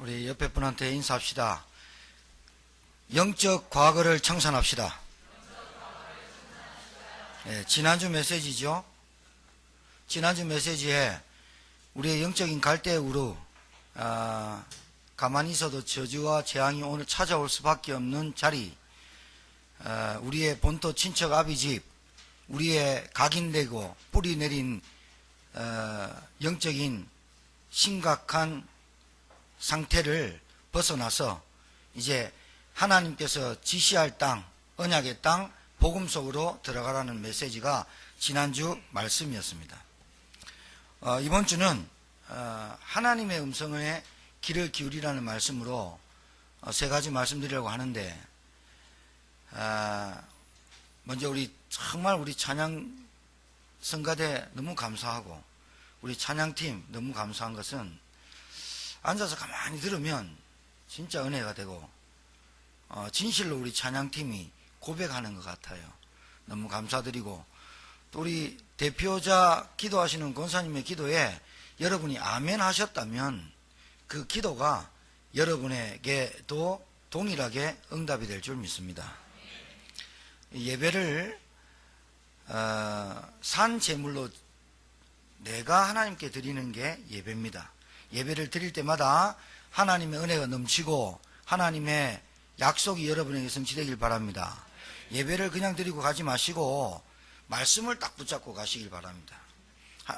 우리 옆에 분한테 인사합시다. 영적 과거를 청산합시다. 지난주 메시지죠. 지난주 메시지에 우리의 영적인 갈대우로 가만히 있어도 저주와 재앙이 오늘 찾아올 수밖에 없는 자리, 우리의 본토 친척 아비집, 우리의 각인되고 뿌리 내린 영적인 심각한 상태를 벗어나서 이제 하나님께서 지시할 땅, 언약의 땅, 복음 속으로 들어가라는 메시지가 지난주 말씀이었습니다. 이번 주는 하나님의 음성에 귀를 기울이라는 말씀으로 세 가지 말씀드리려고 하는데, 먼저 정말 우리 찬양 성가대 너무 감사하고 우리 찬양팀 너무 감사한 것은 앉아서 가만히 들으면 진짜 은혜가 되고 진실로 우리 찬양팀이 고백하는 것 같아요. 너무 감사드리고, 또 우리 대표자 기도하시는 권사님의 기도에 여러분이 아멘 하셨다면 그 기도가 여러분에게도 동일하게 응답이 될 줄 믿습니다. 예배를 산 제물로 내가 하나님께 드리는 게 예배입니다. 예배를 드릴 때마다 하나님의 은혜가 넘치고 하나님의 약속이 여러분에게 성취되길 바랍니다. 예배를 그냥 드리고 가지 마시고 말씀을 딱 붙잡고 가시길 바랍니다.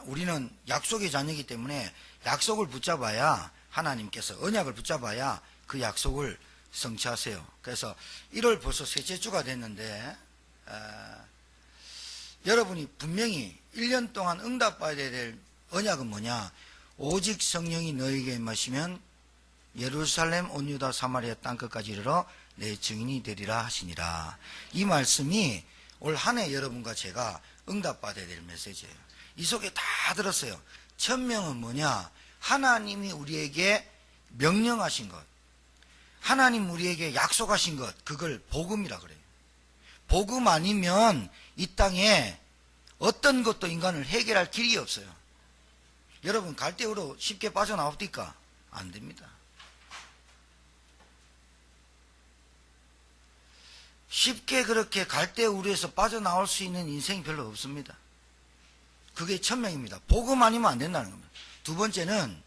우리는 약속의 자녀이기 때문에 약속을 붙잡아야, 하나님께서 언약을 붙잡아야 그 약속을 성취하세요. 그래서 1월 벌써 셋째 주가 됐는데 여러분이 분명히 1년 동안 응답받아야 될 언약은 뭐냐? 오직 성령이 너에게 임하시면 예루살렘 온 유다 사마리아 땅끝까지 이르러 내 증인이 되리라 하시니라. 이 말씀이 올 한 해 여러분과 제가 응답받아야 될 메시지예요. 이 속에 다 들었어요. 천명은 뭐냐? 하나님이 우리에게 명령하신 것, 하나님 우리에게 약속하신 것, 그걸 복음이라 그래요. 복음 아니면 이 땅에 어떤 것도 인간을 해결할 길이 없어요. 여러분 갈대우로 쉽게 빠져나옵니까? 안 됩니다. 쉽게 그렇게 갈대우로에서 빠져나올 수 있는 인생이 별로 없습니다. 그게 천명입니다. 복음 아니면 안 된다는 겁니다. 두 번째는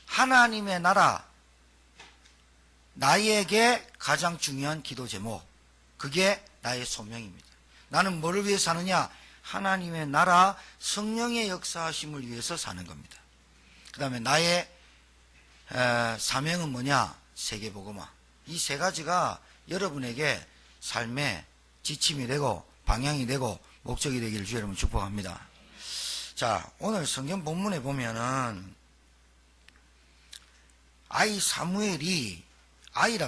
하나님의 나라, 나에게 가장 중요한 기도 제목, 그게 나의 소명입니다. 나는 뭐를 위해 사느냐? 하나님의 나라, 성령의 역사하심을 위해서 사는 겁니다. 그 다음에 나의 사명은 뭐냐? 세계복음화. 이 세 가지가 여러분에게 삶의 지침이 되고 방향이 되고 목적이 되기를 주 여러분 축복합니다. 자, 오늘 성경 본문에 보면은 아이 사무엘이라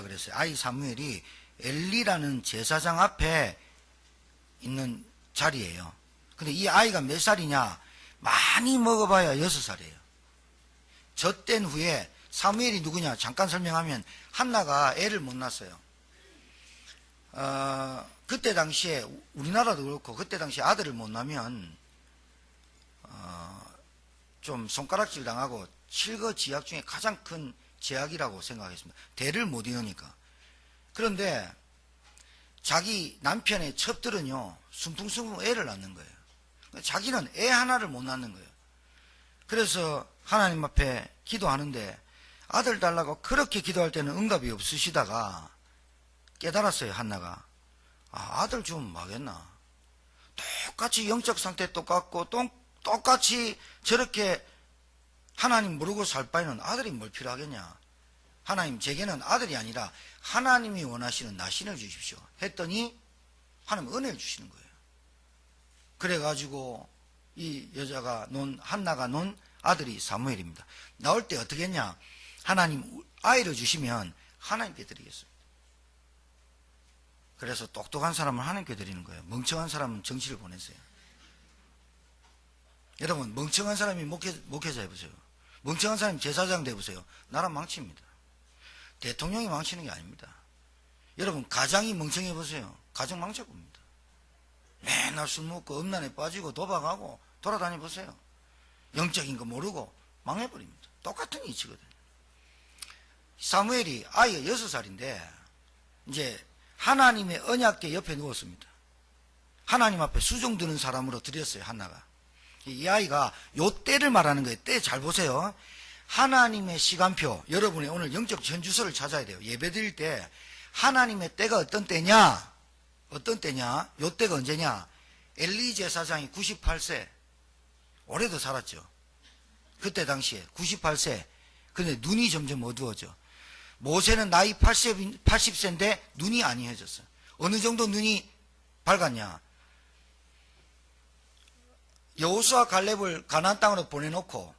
그랬어요. 아이 사무엘이 엘리라는 제사장 앞에 있는 자리예요. 근데 이 아이가 몇 살이냐? 많이 먹어봐야 6살이에요. 젖된 후에 사무엘이 누구냐? 잠깐 설명하면 한나가 애를 못 낳았어요. 그때 당시에 우리나라도 그렇고 그때 당시에 아들을 못 낳으면 좀 손가락질 당하고 칠거지약 중에 가장 큰 제약이라고 생각했습니다. 대를 못 이으니까. 그런데 자기 남편의 첩들은요 순풍순풍 애를 낳는 거예요. 자기는 애 하나를 못 낳는 거예요. 그래서 하나님 앞에 기도하는데 아들 달라고 그렇게 기도할 때는 응답이 없으시다가 깨달았어요. 한나가 아들 주면 뭐하겠나. 똑같이 영적 상태 똑같고 똑같이 저렇게 하나님 모르고 살 바에는 아들이 뭘 필요하겠냐. 하나님 제게는 아들이 아니라 하나님이 원하시는 나신을 주십시오 했더니 하나님 은혜를 주시는 거예요. 그래가지고 이 여자가 한나가 논 아들이 사무엘입니다. 나올 때 어떻게 했냐? 하나님 아이를 주시면 하나님께 드리겠습니다. 그래서 똑똑한 사람은 하나님께 드리는 거예요. 멍청한 사람은 정치를 보내세요. 여러분 멍청한 사람이 목회자 해보세요. 멍청한 사람이 제사장 돼보세요. 나라 망칩니다. 대통령이 망치는 게 아닙니다. 여러분 가장이 멍청해보세요. 가정 망쳐봅니다. 맨날 술 먹고 음란에 빠지고 도박하고 돌아다녀보세요. 영적인 거 모르고 망해버립니다. 똑같은 이치거든. 사무엘이 아이가 6살인데 이제 하나님의 언약궤 옆에 누웠습니다. 하나님 앞에 수종 드는 사람으로 드렸어요. 한나가. 이 아이가 요 때를 말하는 거예요. 때 잘 보세요. 하나님의 시간표, 여러분이 오늘 영적 전주소를 찾아야 돼요. 예배 드릴 때 하나님의 때가 어떤 때냐? 어떤 때냐? 요 때가 언제냐? 엘리 제사장이 98세, 올해도 살았죠. 그때 당시에 98세. 근데 눈이 점점 어두워져. 모세는 나이 80세인데 눈이 아니해졌어. 어느 정도 눈이 밝았냐? 여호수아 갈렙을 가나안 땅으로 보내놓고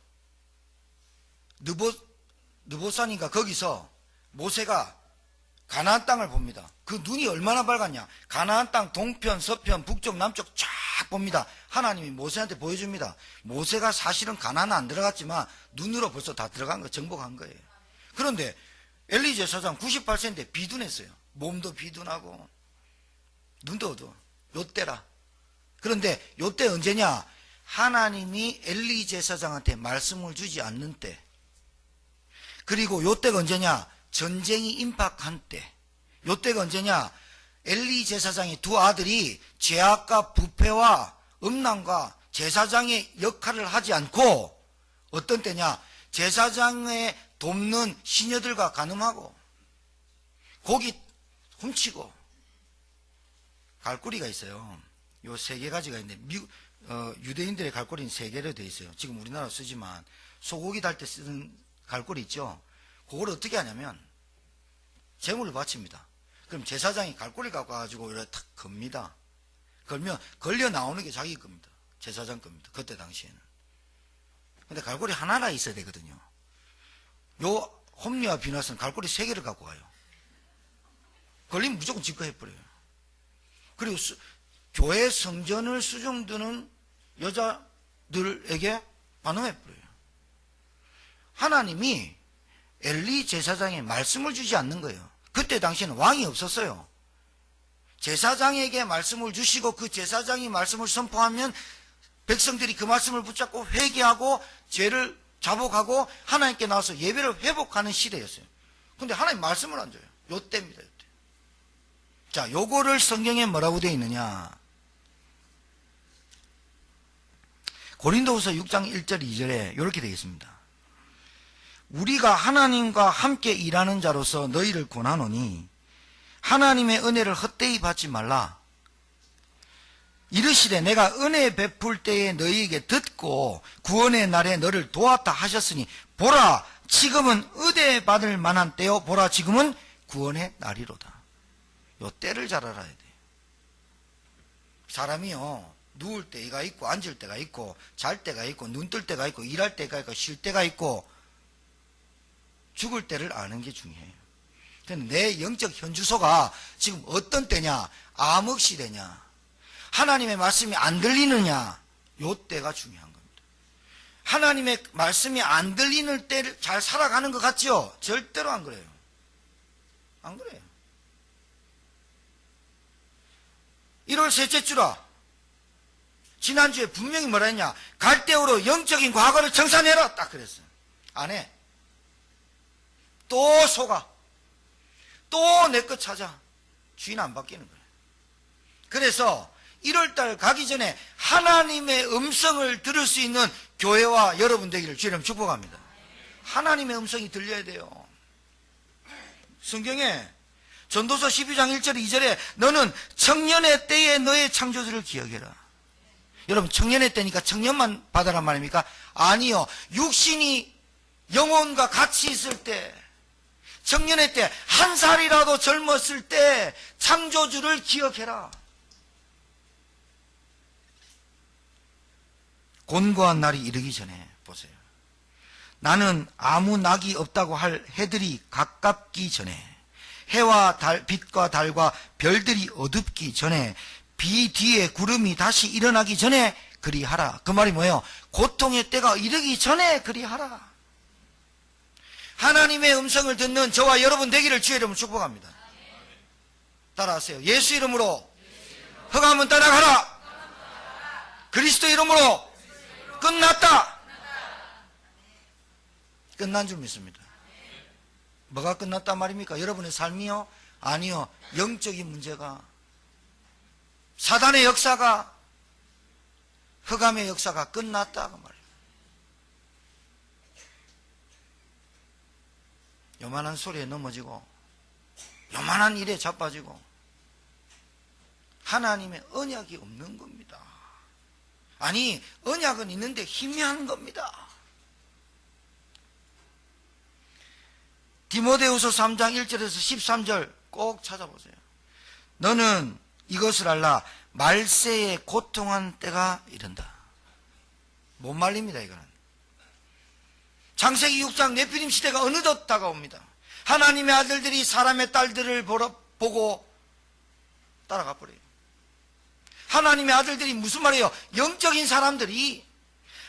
느보산인가 거기서 모세가 가나안 땅을 봅니다. 그 눈이 얼마나 밝았냐? 가나안 땅 동편, 서편, 북쪽, 남쪽 쫙 봅니다. 하나님이 모세한테 보여줍니다. 모세가 사실은 가나안은 안 들어갔지만 눈으로 벌써 다 들어간 거, 정복한 거예요. 그런데 엘리 제사장 98세인데 비둔했어요. 몸도 비둔하고 눈도 어두워. 요 때라. 그런데 요 때 언제냐? 하나님이 엘리 제사장한테 말씀을 주지 않는 때. 그리고 요 때가 언제냐? 전쟁이 임박한 때. 요 때가 언제냐? 엘리 제사장의 두 아들이 죄악과 부패와 음란과 제사장의 역할을 하지 않고 어떤 때냐? 제사장의 돕는 시녀들과 간음하고 고기 훔치고 갈고리가 있어요. 요 3가지가 있는데 유대인들의 갈고리는 3개로 되어 있어요. 지금 우리나라 쓰지만 소고기 달 때 쓰는 갈고리 있죠. 그걸 어떻게 하냐면 제물을 바칩니다. 그럼 제사장이 갈고리 갖고 와가지고 이렇게 탁 겁니다. 걸면 걸려 나오는 게 자기 겁니다. 제사장 겁니다. 그때 당시에는. 근데 갈고리 하나나 있어야 되거든요. 요 홈리와 비나스는 갈고리 3개를 갖고 가요. 걸리면 무조건 집거해버려요. 그리고 교회 성전을 수종드는 여자들에게 반응해버려요. 하나님이 엘리 제사장에 말씀을 주지 않는 거예요. 그때 당시에는 왕이 없었어요. 제사장에게 말씀을 주시고 그 제사장이 말씀을 선포하면 백성들이 그 말씀을 붙잡고 회개하고 죄를 자복하고 하나님께 나와서 예배를 회복하는 시대였어요. 근데 하나님 말씀을 안 줘요. 요 때입니다. 요 때. 자, 요거를 성경에 뭐라고 되어 있느냐? 고린도후서 6장 1절 2절에 이렇게 되어 있습니다. 우리가 하나님과 함께 일하는 자로서 너희를 권하노니 하나님의 은혜를 헛되이 받지 말라. 이르시되 내가 은혜 베풀 때에 너희에게 듣고 구원의 날에 너를 도왔다 하셨으니 보라 지금은 의대 받을 만한 때요 보라 지금은 구원의 날이로다. 요 때를 잘 알아야 돼. 사람이요 누울 때가 있고 앉을 때가 있고 잘 때가 있고 눈 뜰 때가 있고 일할 때가 있고 쉴 때가 있고 죽을 때를 아는 게 중요해요. 내 영적 현주소가 지금 어떤 때냐? 암흑 시대냐? 하나님의 말씀이 안 들리느냐? 요 때가 중요한 겁니다. 하나님의 말씀이 안 들리는 때를 잘 살아가는 것 같죠? 절대로 안 그래요. 안 그래요. 1월 셋째 주라. 지난주에 분명히 뭐라 했냐? 갈대오로 영적인 과거를 청산해라. 딱 그랬어요. 안 해. 또 속아. 또 내 것 찾아. 주인 안 바뀌는 거예요. 그래서 1월달 가기 전에 하나님의 음성을 들을 수 있는 교회와 여러분 되기를 주님 축복합니다. 하나님의 음성이 들려야 돼요. 성경에 전도서 12장 1절 2절에 너는 청년의 때에 너의 창조주를 기억해라. 여러분 청년의 때니까 청년만 받아란 말입니까? 아니요. 육신이 영혼과 같이 있을 때 청년의 때 한 살이라도 젊었을 때 창조주를 기억해라. 곤고한 날이 이르기 전에 보세요. 나는 아무 낙이 없다고 할 해들이 가깝기 전에 해와 달, 빛과 달과 별들이 어둡기 전에 비 뒤에 구름이 다시 일어나기 전에 그리하라. 그 말이 뭐예요? 고통의 때가 이르기 전에 그리하라. 하나님의 음성을 듣는 저와 여러분 되기를 주의 이름으로 축복합니다. 따라하세요. 예수 이름으로 흑암은 떠나가라. 그리스도 이름으로 끝났다. 끝난 줄 믿습니다. 뭐가 끝났단 말입니까? 여러분의 삶이요? 아니요. 영적인 문제가, 사단의 역사가, 흑암의 역사가 끝났다 그 말이에요. 요만한 소리에 넘어지고 요만한 일에 자빠지고 하나님의 언약이 없는 겁니다. 아니, 언약은 있는데 희미한 겁니다. 디모데후서 3장 1절에서 13절 꼭 찾아보세요. 너는 이것을 알라. 말세에 고통한 때가 이른다. 못 말립니다, 이거는. 창세기 6장 네피림 시대가 어느덧 다가옵니다. 하나님의 아들들이 사람의 딸들을 보고 따라가 버려요. 하나님의 아들들이 무슨 말이에요? 영적인 사람들이,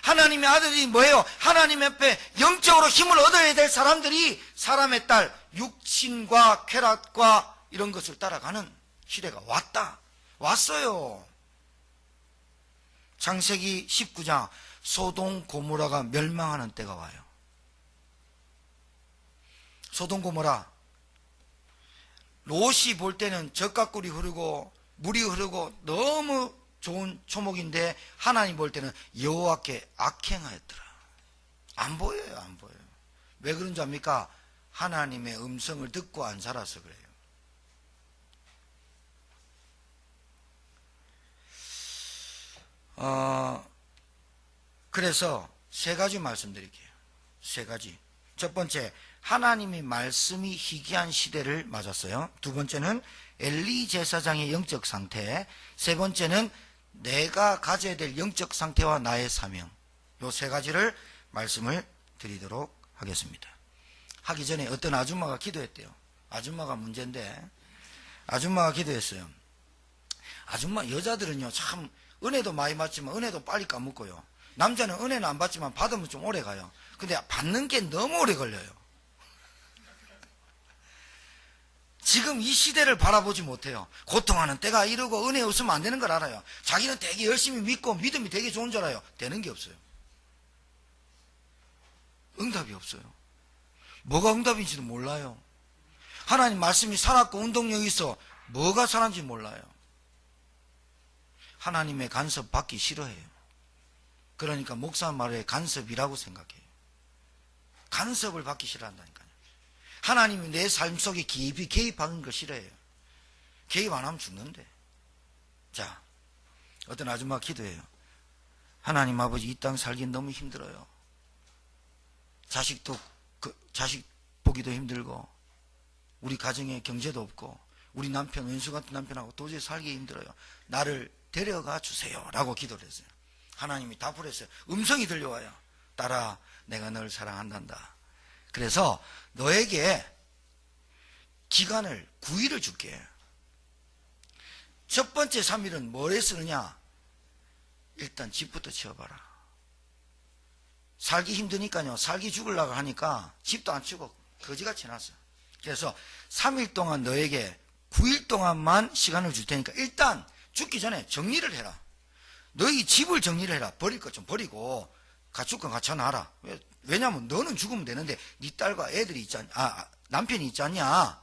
하나님의 아들이 뭐예요? 하나님 앞에 영적으로 힘을 얻어야 될 사람들이 사람의 딸, 육신과 쾌락과 이런 것을 따라가는 시대가 왔어요. 창세기 19장 소돔 고모라가 멸망하는 때가 와요. 소돔 고모라, 롯이 볼 때는 젖가꿀이 흐르고 물이 흐르고 너무 좋은 초목인데 하나님 볼 때는 여호와께 악행하였더라. 안 보여요, 안 보여요. 왜 그런 줄 압니까? 하나님의 음성을 듣고 안 살아서 그래요. 그래서 세 가지 말씀드릴게요. 세 가지. 첫 번째, 하나님의 말씀이 희귀한 시대를 맞았어요. 두 번째는 엘리 제사장의 영적 상태. 세 번째는 내가 가져야 될 영적 상태와 나의 사명. 요 세 가지를 말씀을 드리도록 하겠습니다. 하기 전에 어떤 아줌마가 기도했대요. 아줌마가 문제인데, 아줌마가 기도했어요. 아줌마, 여자들은요, 참, 은혜도 많이 받지만 은혜도 빨리 까먹고요. 남자는 은혜는 안 받지만 받으면 좀 오래 가요. 근데 받는 게 너무 오래 걸려요. 지금 이 시대를 바라보지 못해요. 고통하는 때가 이르고 은혜 없으면 안 되는 걸 알아요. 자기는 되게 열심히 믿고 믿음이 되게 좋은 줄 알아요. 되는 게 없어요. 응답이 없어요. 뭐가 응답인지도 몰라요. 하나님 말씀이 살았고 운동력이 있어. 뭐가 살았는지 몰라요. 하나님의 간섭 받기 싫어해요. 그러니까 목사 말에 간섭이라고 생각해요. 간섭을 받기 싫어한다니까요. 하나님이 내 삶 속에 깊이 개입하는 걸 싫어해요. 개입 안 하면 죽는데. 자, 어떤 아줌마가 기도해요. 하나님 아버지, 이 땅 살긴 너무 힘들어요. 자식 보기도 힘들고 우리 가정에 경제도 없고 우리 남편, 왼수 같은 남편하고 도저히 살기 힘들어요. 나를 데려가 주세요 라고 기도를 했어요. 하나님이 답을 했어요. 음성이 들려와요. 딸아, 내가 널 사랑한단다. 그래서 너에게 기간을 9일을 줄게. 첫 번째 3일은 뭘 쓰느냐? 일단 집부터 치워봐라. 살기 힘드니까요. 살기 죽으려고 하니까 집도 안 치우고 거지같이 해놨어요. 그래서 3일 동안 너에게 9일 동안만 시간을 줄 테니까 일단 죽기 전에 정리를 해라. 너희 집을 정리를 해라. 버릴 것 좀 버리고 갖출 건 갖춰놔라. 왜냐하면 너는 죽으면 되는데 네 딸과 애들이 있지 않냐, 남편이 있지 않냐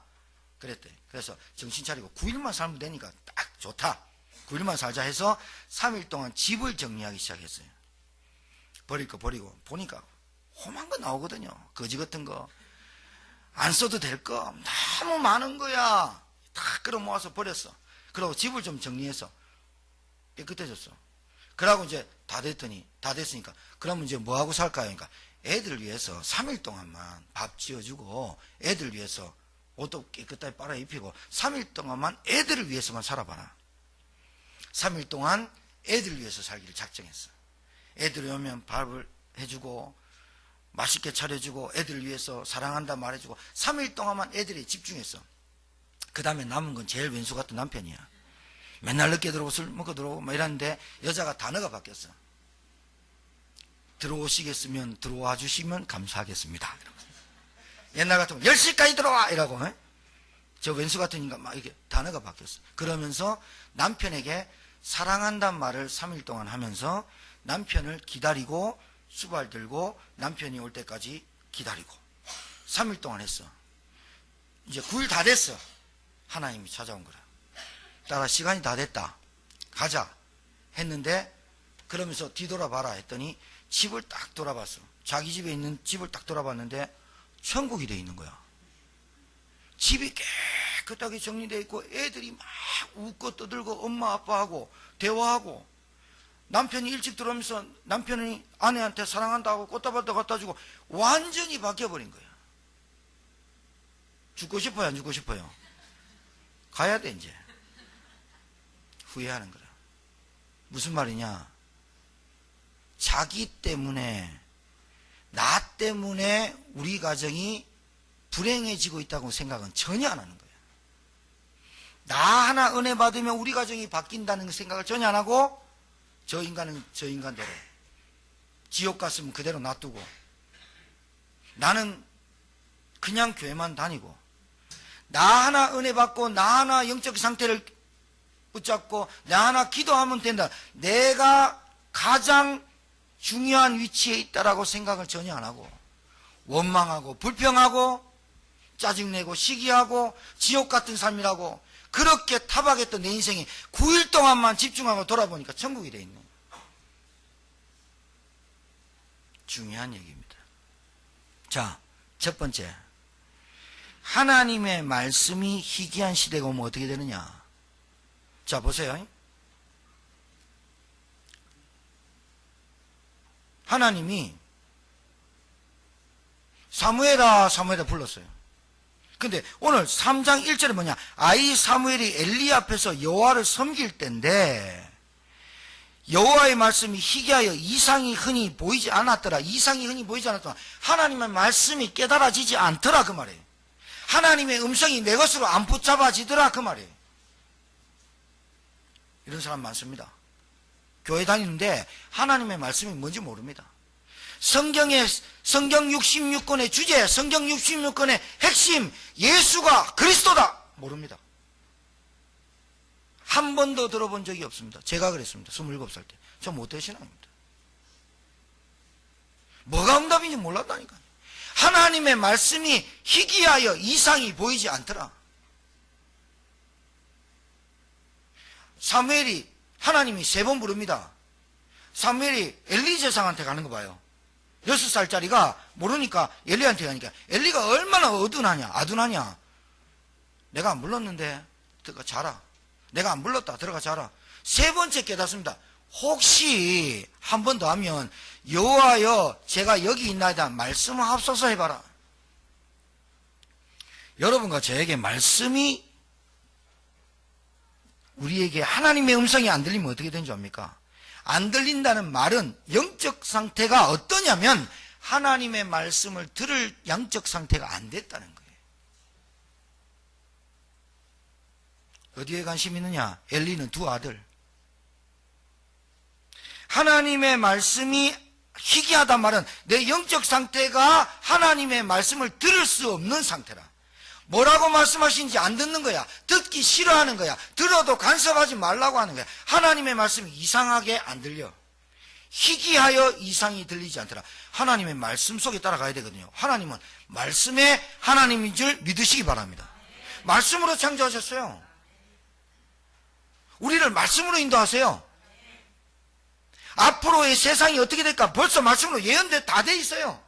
그랬대. 그래서 정신 차리고 9일만 살면 되니까 딱 좋다. 9일만 살자 해서 3일 동안 집을 정리하기 시작했어요. 버릴 거 버리고 보니까 험한 거 나오거든요. 거지 같은 거 안 써도 될 거 너무 많은 거야. 다 끌어모아서 버렸어. 그리고 집을 좀 정리해서 깨끗해졌어. 그러고 이제 다 됐으니까 그러면 이제 뭐하고 살까요? 그러니까 애들을 위해서 3일 동안만 밥 지어주고 애들 위해서 옷도 깨끗하게 빨아 입히고 3일 동안만 애들을 위해서만 살아봐라. 3일 동안 애들을 위해서 살기를 작정했어. 애들이 오면 밥을 해주고 맛있게 차려주고 애들을 위해서 사랑한다 말해주고 3일 동안만 애들에 집중했어. 그 다음에 남은 건 제일 왼수 같은 남편이야. 맨날 늦게 들어오고 술 먹고 들어오고 막 이러는데 여자가 단어가 바뀌었어. 들어오시겠으면 들어와 주시면 감사하겠습니다. 옛날 같으면 10시까지 들어와! 이라고. 저 왼수 같으니까 막 이렇게 단어가 바뀌었어. 그러면서 남편에게 사랑한다는 말을 3일 동안 하면서 남편을 기다리고 수발 들고 남편이 올 때까지 기다리고 3일 동안 했어. 이제 9일 다 됐어. 하나님이 찾아온 거라. 따라 시간이 다 됐다. 가자 했는데, 그러면서 뒤돌아봐라 했더니 집을 딱 돌아봤어. 자기 집에 있는 집을 딱 돌아봤는데 천국이 돼 있는 거야. 집이 깨끗하게 정리되어 있고 애들이 막 웃고 떠들고 엄마 아빠하고 대화하고, 남편이 일찍 들어오면서 남편이 아내한테 사랑한다고 꽃다발도 갖다 주고 완전히 바뀌어버린 거야. 죽고 싶어요, 안 죽고 싶어요? 가야 돼. 이제 후회하는 거라. 무슨 말이냐, 자기 때문에, 나 때문에 우리 가정이 불행해지고 있다고 생각은 전혀 안 하는 거예요. 나 하나 은혜 받으면 우리 가정이 바뀐다는 생각을 전혀 안 하고, 저 인간은 저 인간대로, 지옥 갔으면 그대로 놔두고, 나는 그냥 교회만 다니고, 나 하나 은혜 받고 나 하나 영적 상태를 붙잡고 나 하나 기도하면 된다, 내가 가장 중요한 위치에 있다라고 생각을 전혀 안 하고, 원망하고 불평하고 짜증내고 시기하고 지옥 같은 삶이라고 그렇게 타박했던 내 인생이 9일 동안만 집중하고 돌아보니까 천국이 돼 있네. 중요한 얘기입니다. 자, 첫 번째, 하나님의 말씀이 희귀한 시대가 오면 어떻게 되느냐. 자, 보세요. 하나님이 사무엘아 사무엘아 불렀어요. 근데 오늘 3장 1절에 뭐냐, 아이 사무엘이 엘리 앞에서 여호와를 섬길 때인데 여호와의 말씀이 희귀하여 이상이 흔히 보이지 않았더라. 이상이 흔히 보이지 않았더라. 하나님의 말씀이 깨달아지지 않더라, 그 말이에요. 하나님의 음성이 내 것으로 안 붙잡아지더라, 그 말이에요. 이런 사람 많습니다. 교회 다니는데 하나님의 말씀이 뭔지 모릅니다. 성경 66권의 주제, 성경 66권의 핵심, 예수가 그리스도다, 모릅니다. 한 번도 들어본 적이 없습니다. 제가 그랬습니다. 27살 때. 저 모태신앙입니다. 뭐가 응답인지 몰랐다니까요. 하나님의 말씀이 희귀하여 이상이 보이지 않더라. 사무엘이, 하나님이 3번 부릅니다. 사무엘이 엘리 제사장한테 가는 거 봐요. 6살짜리가 모르니까 엘리한테 가니까, 엘리가 얼마나 아둔하냐. 내가 안 불렀는데 들어가 자라. 내가 안 불렀다, 들어가 자라. 3번째 깨닫습니다. 혹시 한 번 더 하면 여호와여 제가 여기 있나이다 말씀하옵소서 해봐라. 여러분과 저에게 말씀이, 우리에게 하나님의 음성이 안 들리면 어떻게 되는 줄 압니까? 안 들린다는 말은 영적 상태가 어떠냐면 하나님의 말씀을 들을 양적 상태가 안 됐다는 거예요. 어디에 관심이 있느냐? 엘리는 2 아들. 하나님의 말씀이 희귀하단 말은 내 영적 상태가 하나님의 말씀을 들을 수 없는 상태라. 뭐라고 말씀하시는지 안 듣는 거야. 듣기 싫어하는 거야. 들어도 간섭하지 말라고 하는 거야. 하나님의 말씀이 이상하게 안 들려. 희귀하여 이상이 들리지 않더라. 하나님의 말씀 속에 따라가야 되거든요. 하나님은 말씀의 하나님인 줄 믿으시기 바랍니다. 말씀으로 창조하셨어요. 우리를 말씀으로 인도하세요. 앞으로의 세상이 어떻게 될까 벌써 말씀으로 예언돼 다 돼 있어요.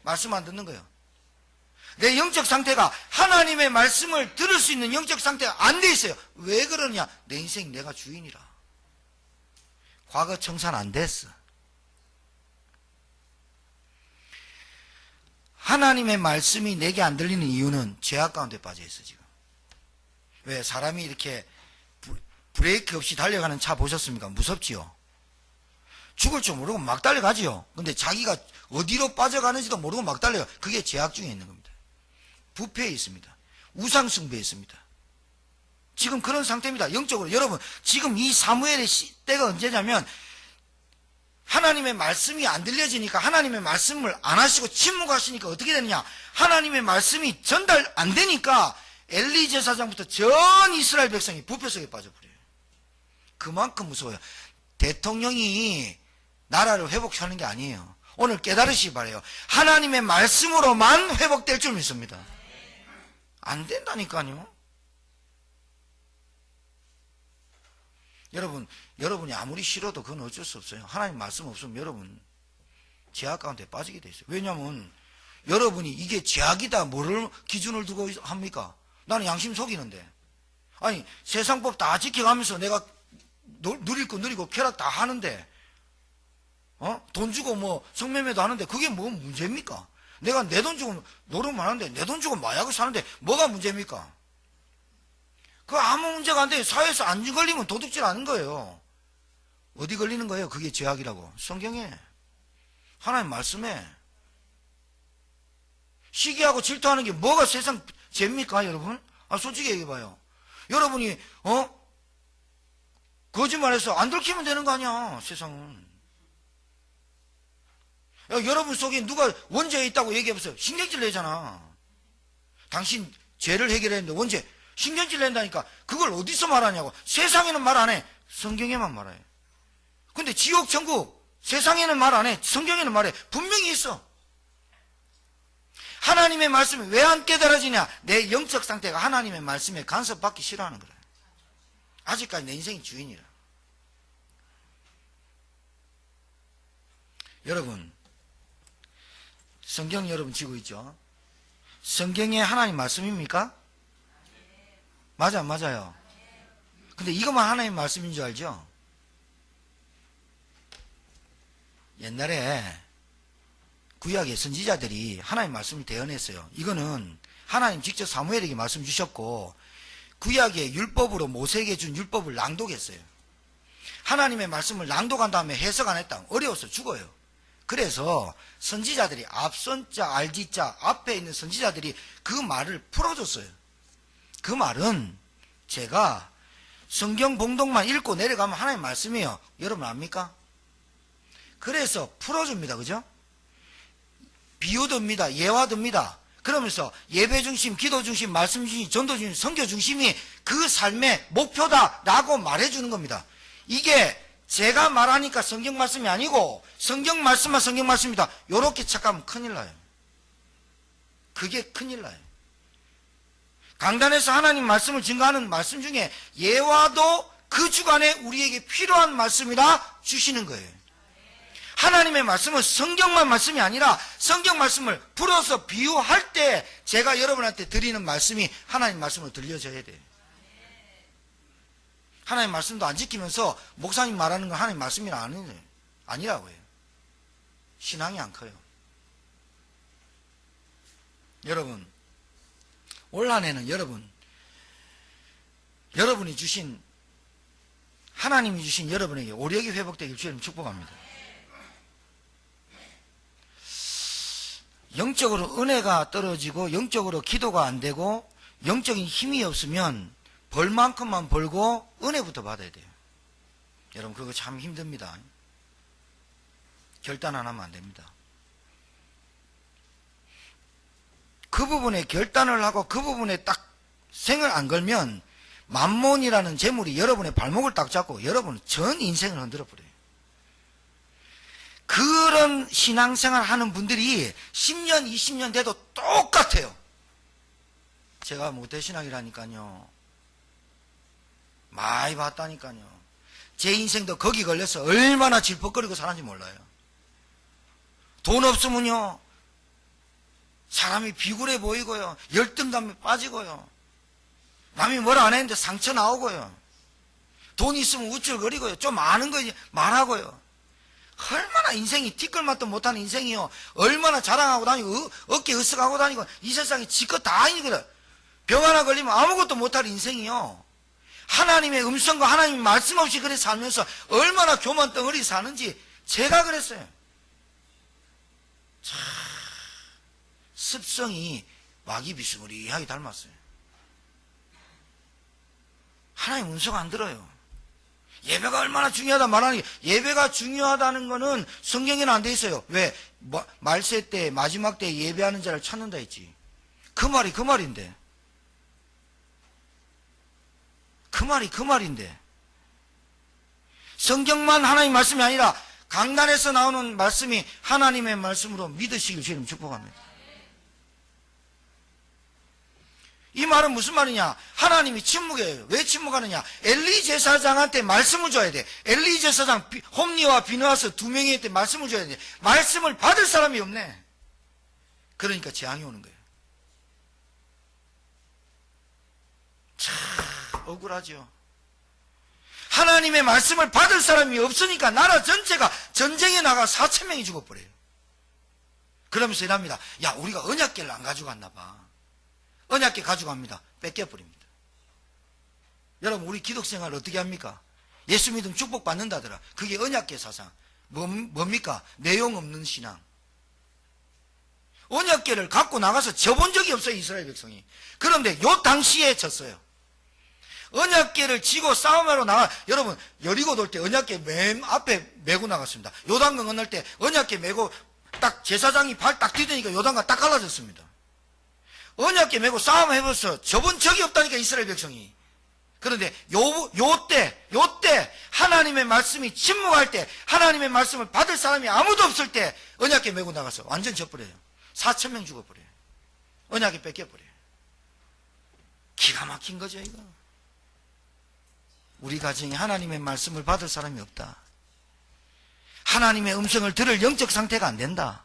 말씀 안 듣는 거예요. 내 영적 상태가 하나님의 말씀을 들을 수 있는 영적 상태가 안 돼 있어요. 왜 그러냐? 내 인생 내가 주인이라. 과거 청산 안 됐어. 하나님의 말씀이 내게 안 들리는 이유는 죄악 가운데 빠져 있어 지금. 왜 사람이 이렇게 브레이크 없이 달려가는 차 보셨습니까? 무섭지요? 죽을 줄 모르고 막 달려가지요. 근데 자기가 어디로 빠져가는지도 모르고 막 달려가. 그게 죄악 중에 있는 겁니다. 부패에 있습니다. 우상숭배에 있습니다. 지금 그런 상태입니다. 영적으로. 여러분, 지금 이 사무엘의 때가 언제냐면 하나님의 말씀이 안 들려지니까 하나님의 말씀을 안 하시고 침묵하시니까 어떻게 되느냐? 하나님의 말씀이 전달 안 되니까 엘리 제사장부터 전 이스라엘 백성이 부패 속에 빠져버려요. 그만큼 무서워요. 대통령이 나라를 회복하는 게 아니에요. 오늘 깨달으시기 바라요. 하나님의 말씀으로만 회복될 줄 믿습니다. 안 된다니까요. 여러분이 아무리 싫어도 그건 어쩔 수 없어요. 하나님 말씀 없으면 여러분 죄악 가운데 빠지게 돼 있어요. 왜냐하면 여러분이 이게 죄악이다 뭐를 기준을 두고 합니까? 나는 양심 속이는데. 아니 세상법 다 지켜가면서 내가 누릴 거 누리고 쾌락 다 하는데 돈 주고 뭐 성매매도 하는데 그게 뭐 문제입니까? 내가 내 돈 주고 노름만 하는데 내 돈 주고 마약을 사는데 뭐가 문제입니까? 그 아무 문제가 안 돼요. 사회에서 안 걸리면 도둑질 하는 거예요. 어디 걸리는 거예요? 그게 죄악이라고. 성경에, 하나님 말씀에. 시기하고 질투하는 게 뭐가 세상 죄입니까, 여러분? 솔직히 얘기해봐요. 여러분이 거짓말해서 안 들키면 되는 거 아니야, 세상은. 여러분 속에 누가 원죄에 있다고 얘기해보세요. 신경질 내잖아. 당신 죄를 해결했는데 원죄 신경질 낸다니까. 그걸 어디서 말하냐고. 세상에는 말 안 해. 성경에만 말해. 근데 지옥 천국 세상에는 말 안 해. 성경에는 말해. 분명히 있어. 하나님의 말씀이 왜 안 깨달아지냐? 내 영적 상태가 하나님의 말씀에 간섭받기 싫어하는 거라. 아직까지 내 인생이 주인이라. 여러분, 성경 여러분 지고 있죠? 성경에 하나님 말씀입니까? 맞아, 안 맞아요? 근데 이것만 하나님 말씀인 줄 알죠? 옛날에 구약의 선지자들이 하나님 말씀을 대언했어요. 이거는 하나님 직접 사무엘에게 말씀 주셨고 구약의 율법으로 모세에게 준 율법을 낭독했어요. 하나님의 말씀을 낭독한 다음에 해석 안 했다. 어려워서 죽어요. 그래서 선지자들이 앞선자 알지자 앞에 있는 선지자들이 그 말을 풀어줬어요. 그 말은 제가 성경 봉독만 읽고 내려가면 하나님 말씀이에요. 여러분 압니까? 그래서 풀어줍니다. 그죠? 비유듭니다. 예화듭니다. 그러면서 예배 중심, 기도 중심, 말씀 중심, 전도 중심, 선교 중심이 그 삶의 목표다라고 말해주는 겁니다. 이게 제가 말하니까 성경 말씀이 아니고 성경 말씀만 성경 말씀이다. 요렇게 착각하면 큰일 나요. 그게 큰일 나요. 강단에서 하나님 말씀을 증거하는 말씀 중에 예화도 그 주간에 우리에게 필요한 말씀이라 주시는 거예요. 하나님의 말씀은 성경만 말씀이 아니라 성경 말씀을 풀어서 비유할 때 제가 여러분한테 드리는 말씀이 하나님 말씀으로 들려져야 돼요. 하나님 말씀도 안 지키면서 목사님 말하는 건 하나님 말씀이 아니라고 해요. 신앙이 안 커요. 여러분, 올 한 해는 여러분이 주신 하나님이 주신 여러분에게 오력이 회복되길 주님 축복합니다. 영적으로 은혜가 떨어지고 영적으로 기도가 안 되고 영적인 힘이 없으면 벌 만큼만 벌고 은혜부터 받아야 돼요. 여러분 그거 참 힘듭니다. 결단 안 하면 안 됩니다. 그 부분에 결단을 하고 그 부분에 딱 생을 안 걸면 만몬이라는 재물이 여러분의 발목을 딱 잡고 여러분 전 인생을 흔들어 버려요. 그런 신앙생활 하는 분들이 10년, 20년 돼도 똑같아요. 제가 모태신앙이라니까요. 많이 봤다니까요. 제 인생도 거기 걸려서 얼마나 질퍽거리고 사는지 몰라요. 돈 없으면요. 사람이 비굴해 보이고요. 열등감에 빠지고요. 남이 뭐라 안 했는데 상처 나오고요. 돈 있으면 우쭐거리고요. 좀 아는 거 말하고요. 얼마나 인생이 티끌맛도 못하는 인생이요. 얼마나 자랑하고 다니고 어깨 으쓱하고 다니고 이 세상에 지껏 다 아니거든. 병 하나 걸리면 아무것도 못할 인생이요. 하나님의 음성과 하나님의 말씀 없이 그래 살면서 얼마나 교만 덩어리 사는지 제가 그랬어요. 참 습성이 마귀 비스무리하게 닮았어요. 하나님 음성 안 들어요. 예배가 얼마나 중요하다 말하니 예배가 중요하다는 거는 성경에는 안 돼 있어요. 왜? 말세 때 마지막 때 예배하는 자를 찾는다 했지. 그 말이 그 말인데. 그 말이 그 말인데. 성경만 하나님 말씀이 아니라 강단에서 나오는 말씀이 하나님의 말씀으로 믿으시길 주님 축복합니다. 이 말은 무슨 말이냐? 하나님이 침묵해요. 왜 침묵하느냐? 엘리 제사장한테 말씀을 줘야 돼. 엘리 제사장 홈리와 비느하스 두 명한테 말씀을 줘야 돼. 말씀을 받을 사람이 없네. 그러니까 재앙이 오는 거예요. 참 억울하죠. 하나님의 말씀을 받을 사람이 없으니까 나라 전체가 전쟁에 나가 4,000명이 죽어버려요. 그러면서 이랍니다. 야, 우리가 언약궤를 안 가져갔나 봐. 언약궤 가져갑니다. 뺏겨버립니다. 여러분, 우리 기독생활 어떻게 합니까? 예수 믿으면 축복받는다더라. 그게 언약궤 사상. 뭡니까? 내용 없는 신앙. 언약궤를 갖고 나가서 져본 적이 없어요, 이스라엘 백성이. 그런데 요 당시에 졌어요. 언약궤를 지고 싸움하러 나가, 여러분, 여리고 돌 때 언약궤 맨 앞에 메고 나갔습니다. 요단강 건널 때 언약궤 메고 딱 제사장이 발 딱 디디니까 요단강 딱 갈라졌습니다. 언약궤 메고 싸움 해봤어. 져본 적이 없다니까, 이스라엘 백성이. 그런데 요때 하나님의 말씀이 침묵할 때, 하나님의 말씀을 받을 사람이 아무도 없을 때 언약궤 메고 나가서 완전 져버려요. 4,000명 죽어버려요. 언약궤 뺏겨버려요. 기가 막힌 거죠, 이거. 우리 가정에 하나님의 말씀을 받을 사람이 없다. 하나님의 음성을 들을 영적 상태가 안 된다.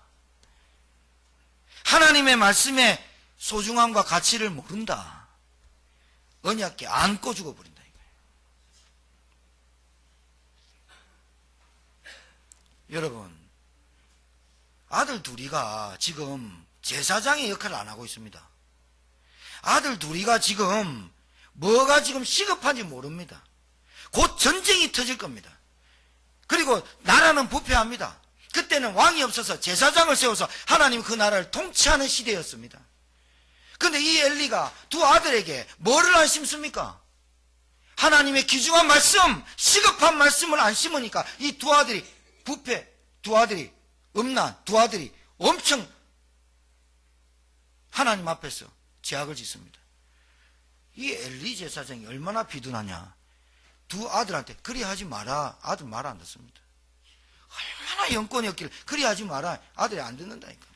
하나님의 말씀의 소중함과 가치를 모른다. 언약궤 안고 죽어버린다, 이거예요. 여러분, 아들 둘이가 지금 제사장의 역할을 안 하고 있습니다. 아들 둘이가 지금 뭐가 지금 시급한지 모릅니다. 곧 전쟁이 터질 겁니다. 그리고 나라는 부패합니다. 그때는 왕이 없어서 제사장을 세워서 하나님 그 나라를 통치하는 시대였습니다. 그런데 이 엘리가 두 아들에게 뭐를 안 심습니까? 하나님의 귀중한 말씀, 시급한 말씀을 안 심으니까 이 두 아들이 부패, 두 아들이 음란, 두 아들이 엄청 하나님 앞에서 죄악을 짓습니다. 이 엘리 제사장이 얼마나 비둔하냐. 두 아들한테 그리 하지 마라. 아들 말 안 듣습니다. 얼마나 영권이 없길래 그리 하지 마라. 아들이 안 듣는다니까.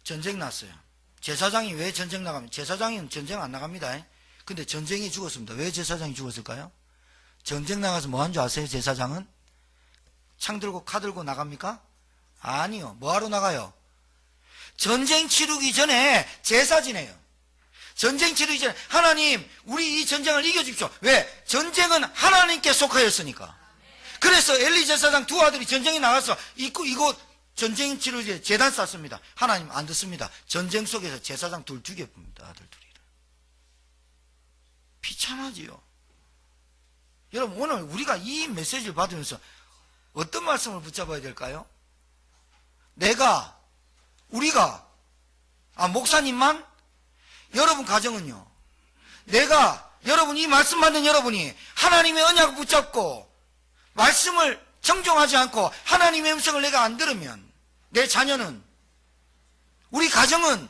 전쟁 났어요. 제사장이 왜 전쟁 나가면, 제사장은 전쟁 안 나갑니다. 근데 전쟁이 죽었습니다. 왜 제사장이 죽었을까요? 전쟁 나가서 뭐 한 줄 아세요? 제사장은 창 들고 칼 들고 나갑니까? 아니요. 뭐하러 나가요? 전쟁 치르기 전에 제사 지내요. 전쟁 치르기 전에 하나님, 우리 이 전쟁을 이겨주십시오. 왜? 전쟁은 하나님께 속하였으니까. 그래서 엘리 제사장 두 아들이 전쟁에 나가서 이곳 전쟁 치르기 전에 제단 쌌습니다. 하나님 안 듣습니다. 전쟁 속에서 제사장 둘 죽여봅니다. 아들 둘이를. 비참하지요. 여러분, 오늘 우리가 이 메시지를 받으면서 어떤 말씀을 붙잡아야 될까요? 우리가, 목사님만? 여러분 가정은요. 여러분 이 말씀 받는 여러분이 하나님의 언약을 붙잡고 말씀을 정종하지 않고 하나님의 음성을 내가 안 들으면 내 자녀는, 우리 가정은,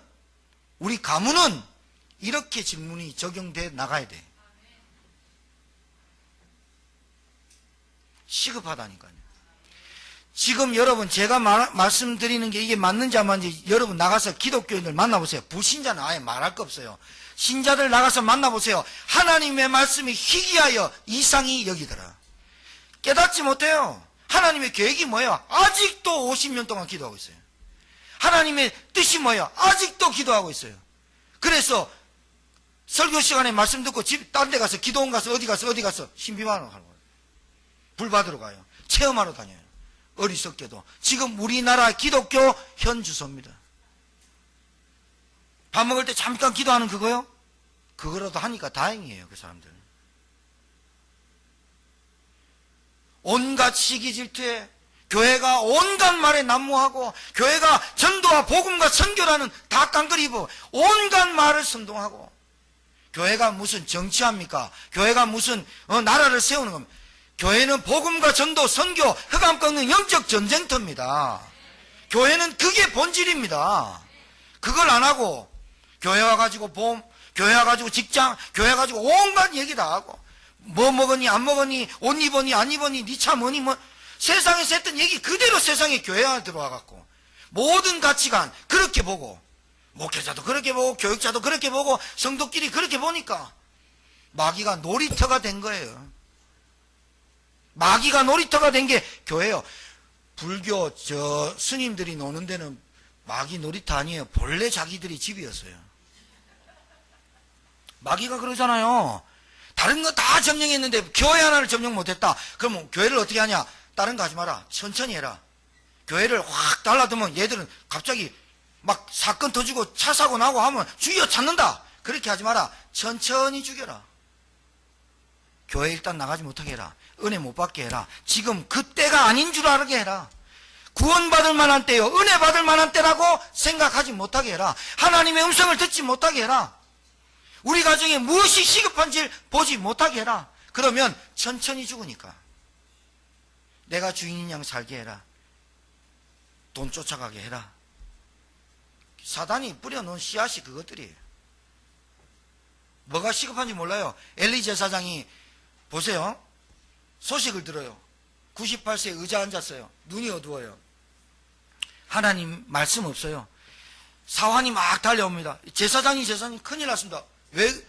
우리 가문은 이렇게 질문이 적용돼 나가야 돼. 시급하다니까요. 지금 여러분 제가 말씀드리는 게 이게 맞는지 안 맞는지 여러분 나가서 기독교인들 만나보세요. 불신자는 아예 말할 거 없어요. 신자들 나가서 만나보세요. 하나님의 말씀이 희귀하여 이상히 여기더라. 깨닫지 못해요. 하나님의 계획이 뭐예요? 아직도 50년 동안 기도하고 있어요. 하나님의 뜻이 뭐예요? 아직도 기도하고 있어요. 그래서 설교 시간에 말씀 듣고 딴 데 가서 기도원 가서 어디 가서 신비만으로 가는 거예요. 불 받으러 가요. 체험하러 다녀요. 어리석게도 지금 우리나라 기독교 현 주소입니다. 밥 먹을 때 잠깐 기도하는 그거요? 그거라도 하니까 다행이에요. 그 사람들. 온갖 시기 질투에 교회가 온갖 말에 난무하고, 교회가 전도와 복음과 선교라는 다 깡그리고 온갖 말을 선동하고, 교회가 무슨 정치합니까? 교회가 무슨 나라를 세우는 겁니다. 교회는 복음과 전도, 선교, 흑암 꺾는 영적 전쟁터입니다. 교회는 그게 본질입니다. 그걸 안 하고 교회 와가지고 보험, 교회 와가지고 직장, 교회 와가지고 온갖 얘기 다 하고 뭐 먹었니 안 먹었니 옷 입었니 안 입었니 니 차 뭐니 뭐 세상에서 했던 얘기 그대로 세상에 교회 안에 들어와 갖고 모든 가치관 그렇게 보고 목회자도 그렇게 보고 교육자도 그렇게 보고 성도끼리 그렇게 보니까 마귀가 놀이터가 된 거예요. 마귀가 놀이터가 된 게 교회예요. 불교 스님들이 노는 데는 마귀 놀이터 아니에요. 본래 자기들이 집이었어요. 마귀가 그러잖아요. 다른 거 다 점령했는데 교회 하나를 점령 못했다. 그러면 교회를 어떻게 하냐? 다른 거 하지 마라. 천천히 해라. 교회를 확 달라두면 얘들은 갑자기 막 사건 터지고 차 사고 나고 하면 죽여 찾는다. 그렇게 하지 마라. 천천히 죽여라. 교회 일단 나가지 못하게 해라. 은혜 못 받게 해라. 지금 그때가 아닌 줄 알게 해라. 구원받을 만한 때요. 은혜 받을 만한 때라고 생각하지 못하게 해라. 하나님의 음성을 듣지 못하게 해라. 우리 가정에 무엇이 시급한지 보지 못하게 해라. 그러면 천천히 죽으니까. 내가 주인인 양 살게 해라. 돈 쫓아가게 해라. 사단이 뿌려놓은 씨앗이 그것들이에요. 뭐가 시급한지 몰라요. 엘리 제사장이 보세요. 소식을 들어요. 98세 의자 앉았어요. 눈이 어두워요. 하나님 말씀 없어요. 사환이 막 달려옵니다. 제사장이 큰일 났습니다. 왜?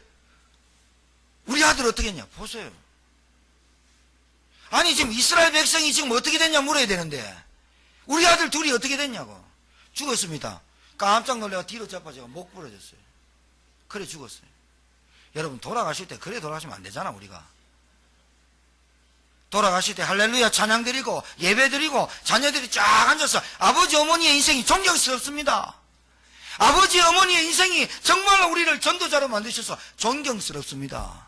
우리 아들 어떻게 했냐? 보세요. 아니 지금 이스라엘 백성이 지금 어떻게 됐냐 물어야 되는데 우리 아들 둘이 어떻게 됐냐고. 죽었습니다. 깜짝 놀래가 뒤로 잡아져가 목 부러졌어요. 그래 죽었어요. 여러분 돌아가실 때 그래 돌아가시면 안 되잖아. 우리가 돌아가실 때 할렐루야 찬양 드리고 예배 드리고 자녀들이 쫙 앉아서 아버지 어머니의 인생이 존경스럽습니다. 아버지 어머니의 인생이 정말 우리를 전도자로 만드셔서 존경스럽습니다.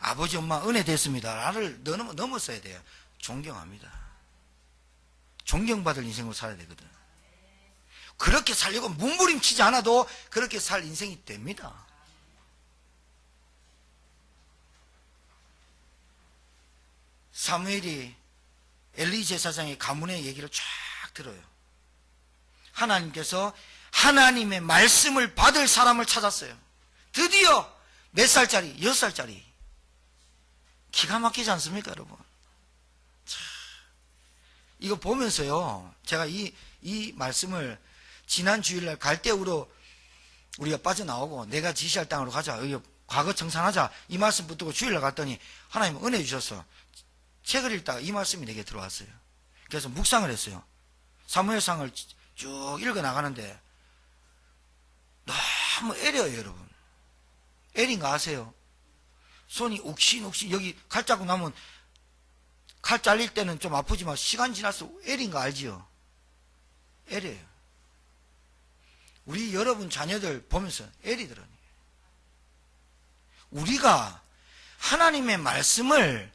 아버지 엄마 은혜 됐습니다. 나를 넘었어야 돼요. 존경합니다. 존경받을 인생으로 살아야 되거든. 그렇게 살려고 몸부림치지 않아도 그렇게 살 인생이 됩니다. 사무엘이 엘리 제사장의 가문의 얘기를 쫙 들어요. 하나님께서 하나님의 말씀을 받을 사람을 찾았어요. 드디어 몇 살짜리? 6살짜리. 기가 막히지 않습니까, 여러분? 참, 이거 보면서요, 제가 이 말씀을 지난 주일날 갈대우로 우리가 빠져나오고 내가 지시할 땅으로 가자, 여기 과거 청산하자, 이 말씀 붙들고 주일날 갔더니 하나님 은혜 주셔서 책을 읽다가 이 말씀이 내게 들어왔어요. 그래서 묵상을 했어요. 사무엘상을 쭉 읽어 나가는데 너무 애려요, 여러분. 애린 거 아세요? 손이 욱신욱신 여기 칼 자국 나면 칼 잘릴 때는 좀 아프지만 시간 지나서 애린 거 알지요? 애려요. 우리 여러분 자녀들 보면서 애리더라고요. 우리가 하나님의 말씀을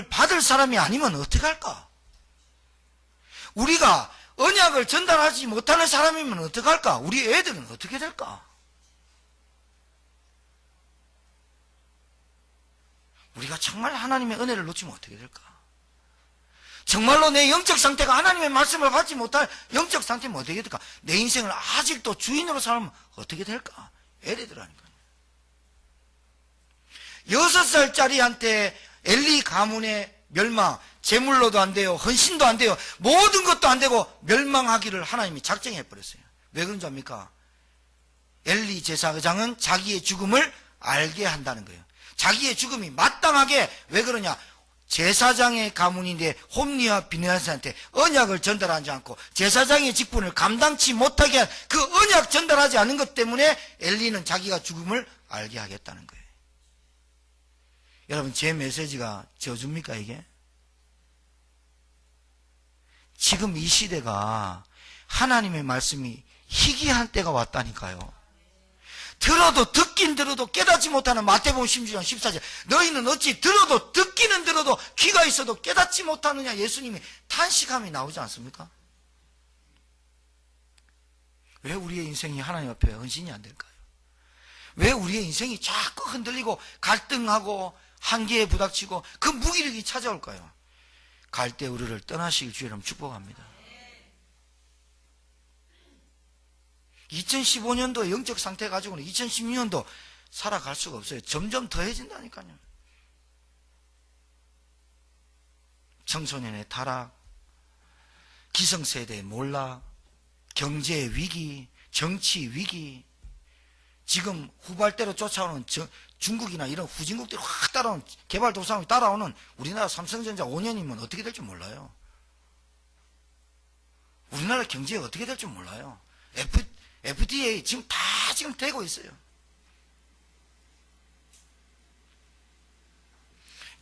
받을 사람이 아니면 어떡할까? 우리가 언약을 전달하지 못하는 사람이면 어떡할까? 우리 애들은 어떻게 될까? 우리가 정말 하나님의 은혜를 놓치면 어떻게 될까? 정말로 내 영적 상태가 하나님의 말씀을 받지 못할 영적 상태면 어떻게 될까? 내 인생을 아직도 주인으로 살면 어떻게 될까? 애들하니까요. 6살짜리한테 엘리 가문의 멸망, 재물로도 안 돼요, 헌신도 안 돼요, 모든 것도 안 되고 멸망하기를 하나님이 작정해 버렸어요. 왜 그런지 압니까? 엘리 제사장은 자기의 죽음을 알게 한다는 거예요. 자기의 죽음이 마땅하게. 왜 그러냐? 제사장의 가문인데 홈리와 비느하스한테 언약을 전달하지 않고 제사장의 직분을 감당치 못하게 한 그 언약 전달하지 않은 것 때문에 엘리는 자기가 죽음을 알게 하겠다는 거예요. 여러분, 제 메시지가 저주입니까 이게? 지금 이 시대가 하나님의 말씀이 희귀한 때가 왔다니까요. 들어도 듣긴 들어도 깨닫지 못하는 마태복음 16장 14절. 너희는 어찌 들어도 듣기는 들어도 귀가 있어도 깨닫지 못하느냐. 예수님이 탄식함이 나오지 않습니까? 왜 우리의 인생이 하나님 앞에 헌신이 안 될까요? 왜 우리의 인생이 자꾸 흔들리고 갈등하고 한계에 부닥치고 그 무기력이 찾아올까요? 갈대우르를 떠나시길 주의로 축복합니다. 2015년도 영적 상태 가지고는 2016년도 살아갈 수가 없어요. 점점 더해진다니까요. 청소년의 타락, 기성세대의 몰락, 경제 위기, 정치 위기, 지금 후발대로 쫓아오는 중국이나 이런 후진국들이 확 따라오는, 개발도상국이 따라오는 우리나라 삼성전자 5년이면 어떻게 될지 몰라요. 우리나라 경제가 어떻게 될지 몰라요. FDA 지금 다 지금 되고 있어요.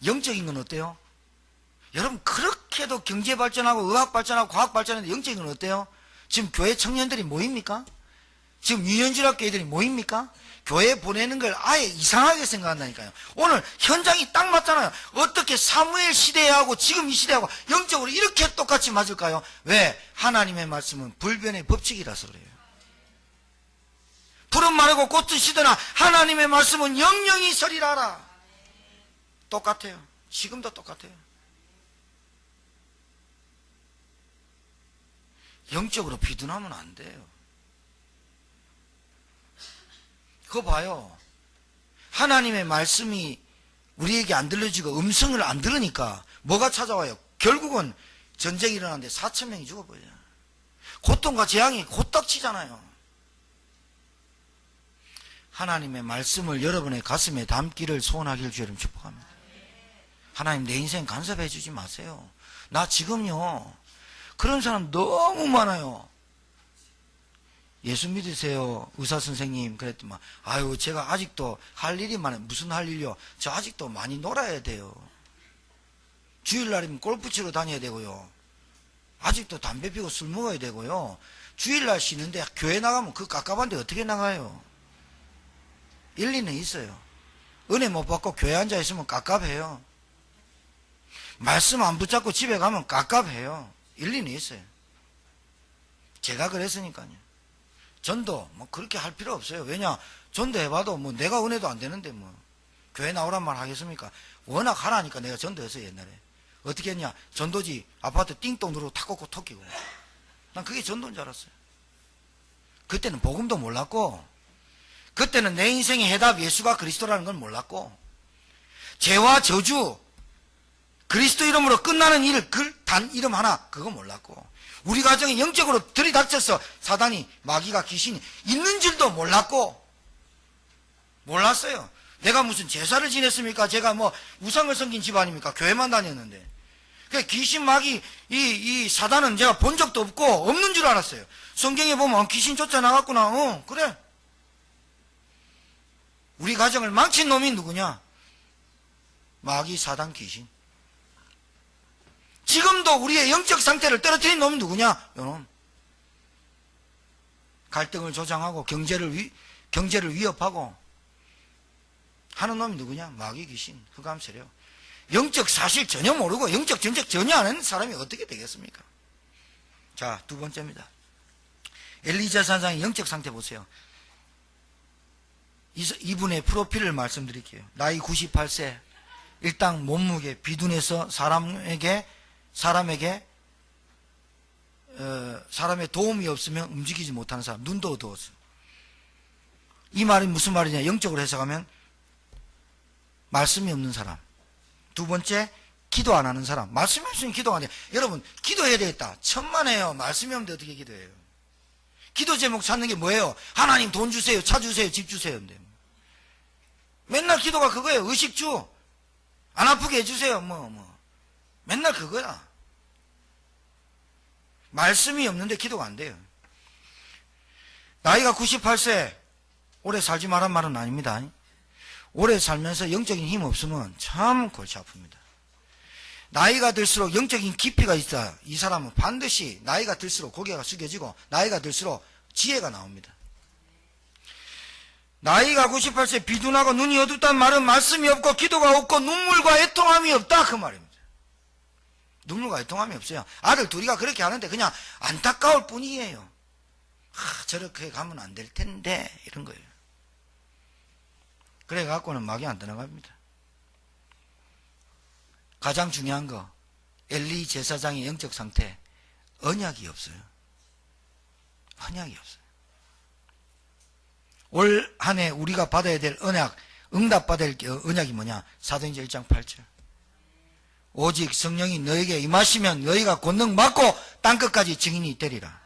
영적인 건 어때요? 여러분, 그렇게도 경제 발전하고 의학 발전하고 과학 발전하는데 영적인 건 어때요? 지금 교회 청년들이 모입니까? 지금 유년질학 교회들이 모입니까? 교회 보내는 걸 아예 이상하게 생각한다니까요. 오늘 현장이 딱 맞잖아요. 어떻게 사무엘 시대하고 지금 이 시대하고 영적으로 이렇게 똑같이 맞을까요? 왜? 하나님의 말씀은 불변의 법칙이라서 그래요. 푸른 마르고 꽃은 시드나 하나님의 말씀은 영영이 서리라라. 똑같아요. 지금도 똑같아요. 영적으로 비둔하면 안 돼요. 그거 봐요. 하나님의 말씀이 우리에게 안 들려지고 음성을 안 들으니까 뭐가 찾아와요? 결국은 전쟁이 일어나는데 4천 명이 죽어버려요. 고통과 재앙이 호딱치잖아요. 하나님의 말씀을 여러분의 가슴에 담기를 소원하길 주님 축복합니다. 하나님, 내 인생 간섭해 주지 마세요. 나 지금요, 그런 사람 너무 많아요. 예수 믿으세요, 의사 선생님. 그랬더니 아유, 제가 아직도 할 일이 많아요. 무슨 할 일요? 저 아직도 많이 놀아야 돼요. 주일날이면 골프 치러 다녀야 되고요. 아직도 담배 피우고 술 먹어야 되고요. 주일날 쉬는데 교회 나가면 그 깝깝한데 어떻게 나가요? 일리는 있어요. 은혜 못 받고 교회 앉아 있으면 깝깝해요. 말씀 안 붙잡고 집에 가면 깝깝해요. 일리는 있어요. 제가 그랬으니까요. 전도 뭐 그렇게 할 필요 없어요. 왜냐, 전도해봐도 뭐 내가 은혜도 안 되는데 뭐 교회 나오란 말 하겠습니까? 워낙 하라니까 내가 전도했어요. 옛날에 어떻게 했냐, 전도지 아파트 띵동 누르고 탁 꽂고 토끼고. 난 그게 전도인 줄 알았어요. 그때는 복음도 몰랐고, 그때는 내 인생의 해답 예수가 그리스도라는 건 몰랐고, 죄와 저주, 그리스도 이름으로 끝나는 일, 단 이름 하나, 그거 몰랐고, 우리 가정에 영적으로 들이닥쳐서 사단이, 마귀가, 귀신이 있는 줄도 몰랐어요. 내가 무슨 제사를 지냈습니까? 제가 뭐 우상을 섬긴 집안입니까? 교회만 다녔는데. 그 귀신, 마귀, 이 사단은 제가 본 적도 없고 없는 줄 알았어요. 성경에 보면 귀신 쫓아나갔구나. 그래. 우리 가정을 망친 놈이 누구냐? 마귀, 사단, 귀신. 지금도 우리의 영적 상태를 떨어뜨린 놈이 누구냐? 요놈. 갈등을 조장하고 경제를 위협하고 하는 놈이 누구냐? 마귀, 귀신, 흑암 세력. 영적 사실 전혀 모르고 영적 전적 전혀 안 하는 사람이 어떻게 되겠습니까? 자, 두 번째입니다. 엘리자 산상의 영적 상태 보세요. 이분의 프로필을 말씀드릴게요. 나이 98세, 일당 몸무게 비둔해서 사람의 도움이 없으면 움직이지 못하는 사람, 눈도 어두웠어. 이 말이 무슨 말이냐? 영적으로 해석하면 말씀이 없는 사람. 두 번째, 기도 안 하는 사람. 말씀이 없으면 기도가 안 돼요. 여러분, 기도해야 되겠다. 천만에요. 말씀이 없는데 어떻게 기도해요? 기도 제목 찾는 게 뭐예요? 하나님 돈 주세요, 차 주세요, 집 주세요. 맨날 기도가 그거예요. 의식주. 안 아프게 해주세요. 맨날 그거야. 말씀이 없는데 기도가 안 돼요. 나이가 98세, 오래 살지 말란 말은 아닙니다. 오래 살면서 영적인 힘 없으면 참 골치 아픕니다. 나이가 들수록 영적인 깊이가 있다. 이 사람은 반드시 나이가 들수록 고개가 숙여지고 나이가 들수록 지혜가 나옵니다. 나이가 98세 비둔하고 눈이 어둡다는 말은 말씀이 없고 기도가 없고 눈물과 애통함이 없다, 그 말입니다. 눈물과 애통함이 없어요. 아들 둘이가 그렇게 하는데 그냥 안타까울 뿐이에요. 저렇게 가면 안 될 텐데 이런 거예요. 그래 갖고는 막이 안 떠나갑니다. 가장 중요한 거, 엘리 제사장의 영적 상태, 언약이 없어요. 언약이 없어요. 올 한 해 우리가 받아야 될 언약, 응답받을 언약이 뭐냐? 사도행전 1장 8절. 오직 성령이 너에게 임하시면 너희가 권능 받고 땅끝까지 증인이 되리라.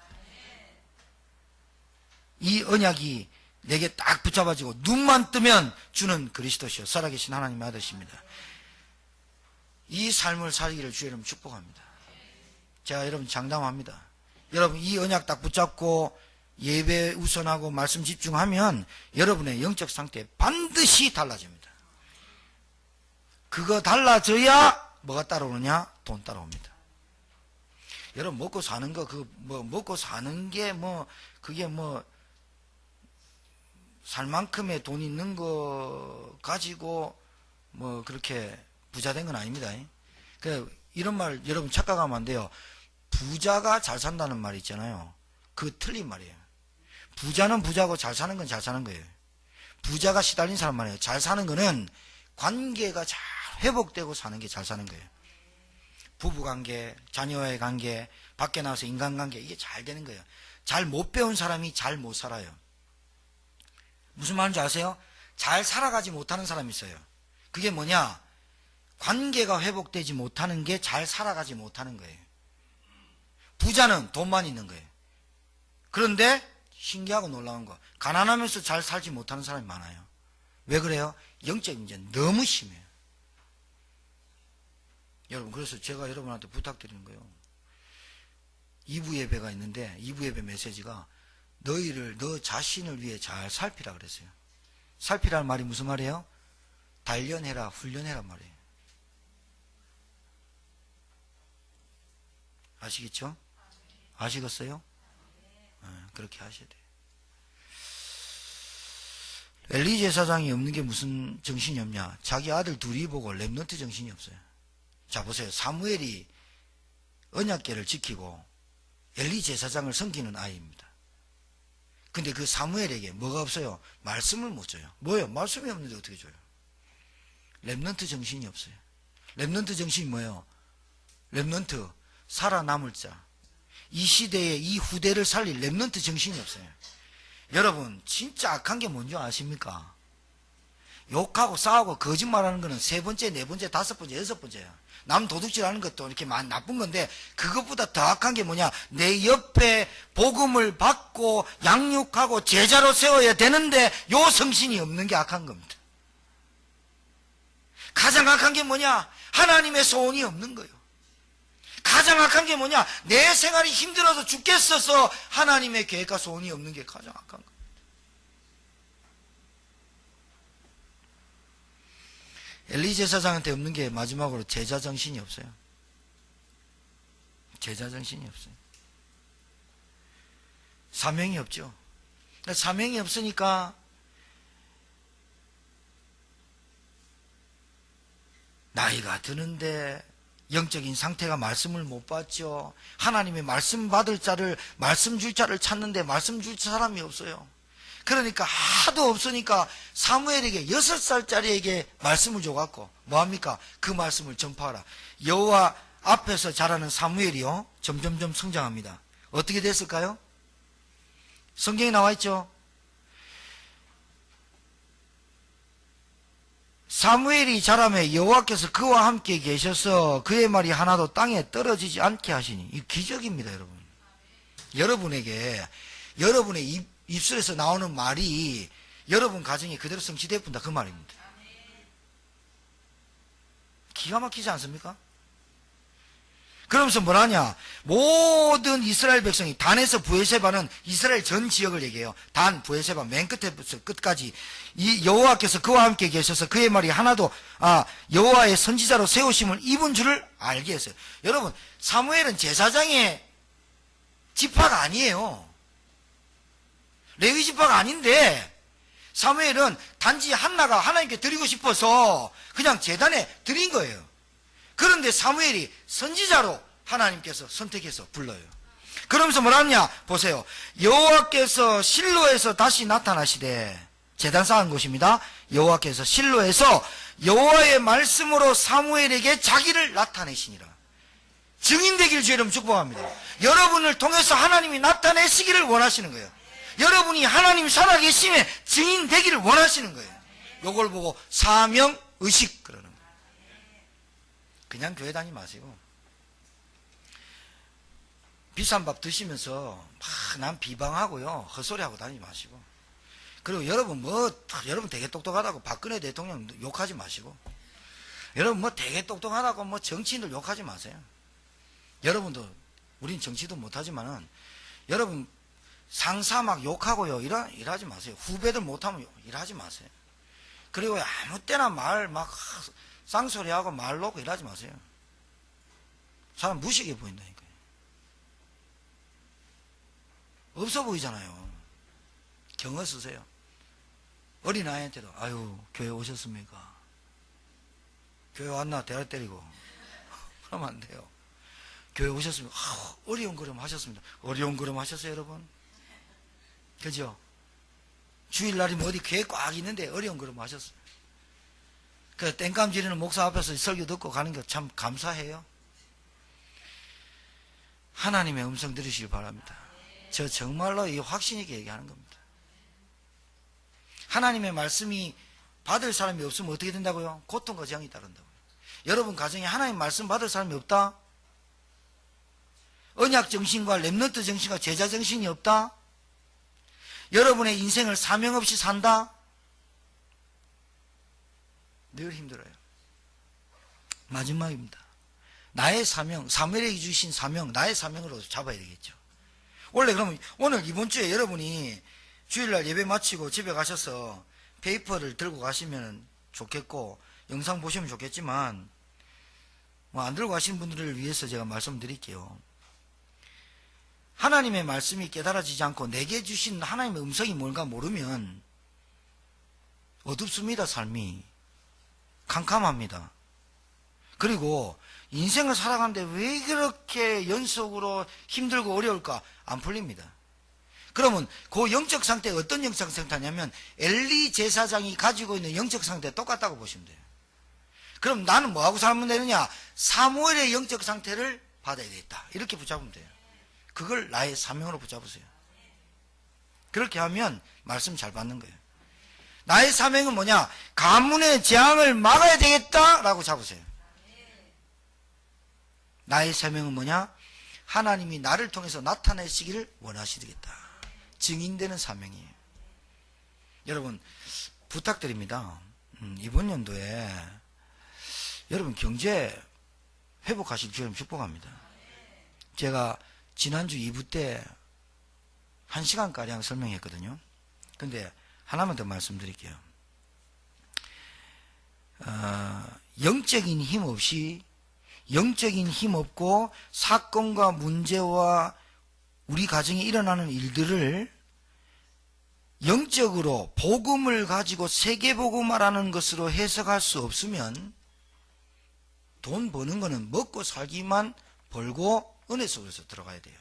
이 언약이 내게 딱 붙잡아지고 눈만 뜨면 주는 그리스도시요 살아계신 하나님의 아들이십니다. 이 삶을 살기를 주 여러분 축복합니다. 제가 여러분 장담합니다. 여러분 이 언약 딱 붙잡고 예배 우선하고 말씀 집중하면 여러분의 영적 상태 반드시 달라집니다. 그거 달라져야 뭐가 따라오느냐? 돈 따라옵니다. 여러분 먹고 사는 거 먹고 사는 게 그게 살 만큼의 돈 있는 거 가지고 그렇게 부자 된 건 아닙니다. 이런 말 여러분 착각하면 안 돼요. 부자가 잘 산다는 말 있잖아요. 그거 틀린 말이에요. 부자는 부자고 잘 사는 건 잘 사는 거예요. 부자가 시달린 사람 말이에요. 잘 사는 거는 관계가 잘 회복되고 사는 게 잘 사는 거예요. 부부관계, 자녀와의 관계, 밖에 나와서 인간관계, 이게 잘 되는 거예요. 잘 못 배운 사람이 잘 못 살아요. 무슨 말인지 아세요? 잘 살아가지 못하는 사람이 있어요. 그게 뭐냐? 관계가 회복되지 못하는 게 잘 살아가지 못하는 거예요. 부자는 돈만 있는 거예요. 그런데 신기하고 놀라운 거, 가난하면서 잘 살지 못하는 사람이 많아요. 왜 그래요? 영적인 문제 너무 심해요. 여러분, 그래서 제가 여러분한테 부탁드리는 거예요. 2부 예배가 있는데 2부 예배 메시지가 너 자신을 위해 잘 살피라 그랬어요. 살피라는 말이 무슨 말이에요? 단련해라, 훈련해라 말이에요. 아시겠죠? 아시겠어요? 그렇게 하셔야 돼요. 엘리 제사장이 없는 게 무슨 정신이 없냐? 자기 아들 둘이 보고 렘넌트 정신이 없어요. 자, 보세요. 사무엘이 언약궤를 지키고 엘리 제사장을 섬기는 아이입니다. 근데 그 사무엘에게 뭐가 없어요? 말씀을 못 줘요. 뭐예요? 말씀이 없는데 어떻게 줘요? 렘넌트 정신이 없어요. 렘넌트 정신이 뭐예요? 렘넌트, 살아남을 자. 이 시대에 이 후대를 살릴 렘넌트 정신이 없어요. 여러분, 진짜 악한 게 뭔지 아십니까? 욕하고 싸우고 거짓말하는 거는 세 번째, 네 번째, 다섯 번째, 여섯 번째야. 남 도둑질하는 것도 이렇게 나쁜 건데, 그것보다 더 악한 게 뭐냐? 내 옆에 복음을 받고 양육하고 제자로 세워야 되는데 요 성신이 없는 게 악한 겁니다. 가장 악한 게 뭐냐? 하나님의 소원이 없는 거예요. 가장 악한 게 뭐냐? 내 생활이 힘들어서 죽겠어서 하나님의 계획과 소원이 없는 게 가장 악한 겁니다. 엘리 제사장한테 없는 게 마지막으로 제자 정신이 없어요. 제자 정신이 없어요. 사명이 없죠. 사명이 없으니까 나이가 드는데 영적인 상태가 말씀을 못 받죠. 하나님의 말씀 받을 자를, 말씀 줄 자를 찾는데 말씀 줄 사람이 없어요. 그러니까 하도 없으니까 사무엘에게 6살짜리에게 말씀을 줘갖고 뭐합니까? 그 말씀을 전파하라. 여호와 앞에서 자라는 사무엘이요, 점점점 성장합니다. 어떻게 됐을까요? 성경에 나와 있죠. 사무엘이 자라매 여호와께서 그와 함께 계셔서 그의 말이 하나도 땅에 떨어지지 않게 하시니. 이 기적입니다, 여러분. 여러분에게 여러분의 입술에서 나오는 말이 여러분 가정에 그대로 성취되어 본다, 그 말입니다. 기가 막히지 않습니까? 그러면서 뭐라냐? 모든 이스라엘 백성이 단에서 부에세바는 이스라엘 전 지역을 얘기해요. 단, 부에세바 맨 끝에부터 끝까지 이 여호와께서 그와 함께 계셔서 그의 말이 하나도 여호와의 선지자로 세우심을 입은 줄을 알게 했어요. 여러분, 사무엘은 제사장의 지파가 아니에요. 레위 지파가 아닌데 사무엘은 단지 한나가 하나님께 드리고 싶어서 그냥 제단에 드린 거예요. 그런데 사무엘이 선지자로 하나님께서 선택해서 불러요. 그러면서 뭐라냐? 보세요. 여호와께서 실로에서 다시 나타나시되, 제단 쌓은 곳입니다. 여호와께서 실로에서 여호와의 말씀으로 사무엘에게 자기를 나타내시니라. 증인되길 주 여러분 축복합니다. 여러분을 통해서 하나님이 나타내시기를 원하시는 거예요. 여러분이 하나님 살아계심에 증인되기를 원하시는 거예요. 요걸 보고 사명의식 그러는 거예요. 그냥 교회 다니지 마시고 비싼 밥 드시면서 막 남 비방하고요 헛소리하고 다니지 마시고, 그리고 여러분 되게 똑똑하다고 박근혜 대통령 욕하지 마시고, 여러분 되게 똑똑하다고 정치인들 욕하지 마세요. 여러분도, 우린 정치도 못하지만은 여러분 상사 막 욕하고요 일하지 마세요. 후배들 못하면 일하지 마세요. 그리고 아무 때나 말 막 쌍소리하고 말 놓고 일하지 마세요. 사람 무식해 보인다니까요. 없어 보이잖아요. 경어 쓰세요. 어린아이한테도 아유 교회 오셨습니까? 교회 왔나 대라 때리고 그러면 안 돼요. 교회 오셨습니까? 어려운 걸음 하셨습니다. 어려운 걸음 하셨어요 여러분? 그죠? 주일날이면 어디 교회 꽉 있는데 어려운 걸음 하셨어요. 그 땡감 지르는 목사 앞에서 설교 듣고 가는 게 참 감사해요. 하나님의 음성 들으시길 바랍니다. 저 정말로 이 확신 있게 얘기하는 겁니다. 하나님의 말씀이 받을 사람이 없으면 어떻게 된다고요? 고통과 재앙이 따른다고요. 여러분 가정에 하나님 말씀 받을 사람이 없다? 언약 정신과 렘넌트 정신과 제자 정신이 없다? 여러분의 인생을 사명 없이 산다? 늘 힘들어요. 마지막입니다. 나의 사명, 사무엘에게 주신 사명, 나의 사명으로 잡아야 되겠죠. 원래 그러면 오늘 이번 주에 여러분이 주일날 예배 마치고 집에 가셔서 페이퍼를 들고 가시면 좋겠고 영상 보시면 좋겠지만 안 들고 가시는 분들을 위해서 제가 말씀드릴게요. 하나님의 말씀이 깨달아지지 않고 내게 주신 하나님의 음성이 뭔가 모르면 어둡습니다. 삶이 캄캄합니다. 그리고 인생을 살아가는데 왜 그렇게 연속으로 힘들고 어려울까? 안 풀립니다. 그러면 그 영적 상태가 어떤 영적 상태냐면 엘리 제사장이 가지고 있는 영적 상태가 똑같다고 보시면 돼요. 그럼 나는 뭐하고 살면 되느냐? 사무엘의 영적 상태를 받아야 되겠다. 이렇게 붙잡으면 돼요. 그걸 나의 사명으로 붙잡으세요. 그렇게 하면 말씀 잘 받는 거예요. 나의 사명은 뭐냐? 가문의 재앙을 막아야 되겠다라고 잡으세요. 나의 사명은 뭐냐? 하나님이 나를 통해서 나타내시기를 원하시겠다. 증인되는 사명이에요. 여러분 부탁드립니다. 이번 연도에 여러분 경제 회복하실 주님 축복합니다. 제가 지난주 2부 때 1시간가량 설명했거든요. 근데 하나만 더 말씀드릴게요. 영적인 힘 없이, 영적인 힘 없고 사건과 문제와 우리 가정에 일어나는 일들을 영적으로 복음을 가지고 세계복음화라는 것으로 해석할 수 없으면 돈 버는 거는 먹고 살기만 벌고 은혜 속에서 들어가야 돼요.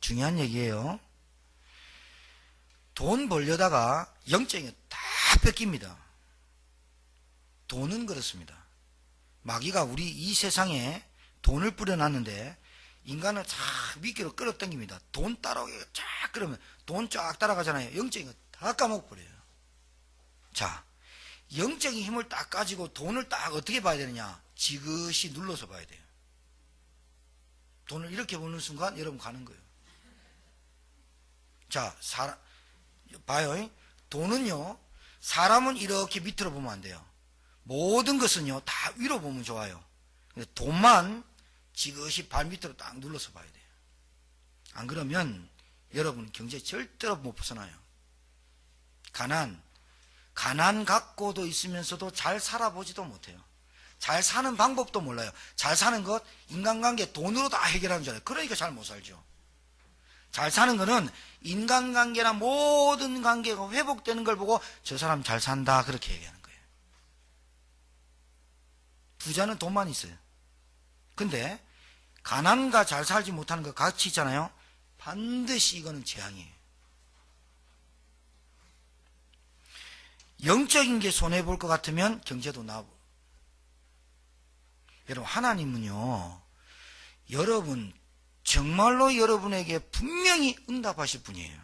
중요한 얘기예요. 돈 벌려다가 영적인 게 다 뺏깁니다. 돈은 그렇습니다. 마귀가 우리 이 세상에 돈을 뿌려놨는데 인간을 쫙 미끼로 끌어당깁니다. 돈 따라오기가 쫙 그러면 돈 쫙 따라가잖아요. 영적인 거 다 까먹어버려요. 자, 영적인 힘을 딱 가지고 돈을 딱 어떻게 봐야 되느냐? 지그시 눌러서 봐야 돼요. 돈을 이렇게 보는 순간 여러분 가는 거예요. 자, 봐요. 돈은요, 사람은 이렇게 밑으로 보면 안 돼요. 모든 것은요, 다 위로 보면 좋아요. 근데 돈만 지그시 발 밑으로 딱 눌러서 봐야 돼요. 안 그러면 여러분 경제 절대로 못 벗어나요. 가난 갖고도 있으면서도 잘 살아보지도 못해요. 잘 사는 방법도 몰라요. 잘 사는 것, 인간관계 돈으로 다 해결하는 줄 알아요. 그러니까 잘 못 살죠. 잘 사는 거는 인간관계나 모든 관계가 회복되는 걸 보고 저 사람 잘 산다 그렇게 얘기하는 거예요. 부자는 돈만 있어요. 근데 가난과 잘 살지 못하는 거 같이 있잖아요. 반드시 이거는 재앙이에요. 영적인 게 손해볼 것 같으면 경제도 나고. 여러분 하나님은요, 여러분 정말로 여러분에게 분명히 응답하실 분이에요.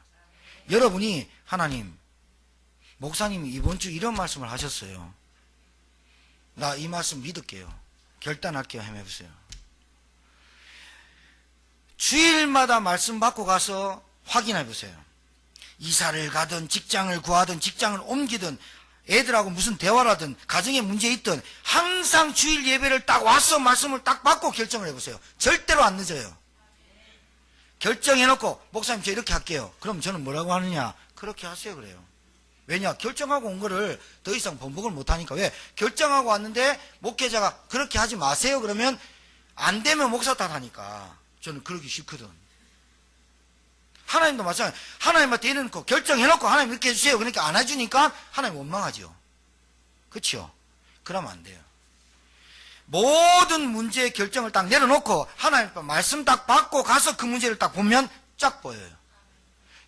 여러분이 하나님, 목사님이 이번 주 이런 말씀을 하셨어요. 나 이 말씀 믿을게요. 결단할게요. 해보세요. 주일마다 말씀 받고 가서 확인해 보세요. 이사를 가든 직장을 구하든 직장을 옮기든 애들하고 무슨 대화를 하든 가정에 문제 있든 항상 주일 예배를 딱 와서 말씀을 딱 받고 결정을 해보세요. 절대로 안 늦어요. 결정해놓고 목사님 저 이렇게 할게요. 그럼 저는 뭐라고 하느냐? 그렇게 하세요 그래요. 왜냐? 결정하고 온 거를 더 이상 번복을 못하니까. 왜? 결정하고 왔는데 목회자가 그렇게 하지 마세요 그러면 안 되면 목사 탓하니까 저는 그러기 싫거든. 하나님도 마찬가지. 하나님한테 이래놓고 결정해놓고 하나님 이렇게 해주세요. 그러니까 안 해주니까 하나님 원망하죠. 그렇죠? 그러면 안 돼요. 모든 문제의 결정을 딱 내려놓고 하나님 말씀 딱 받고 가서 그 문제를 딱 보면 쫙 보여요.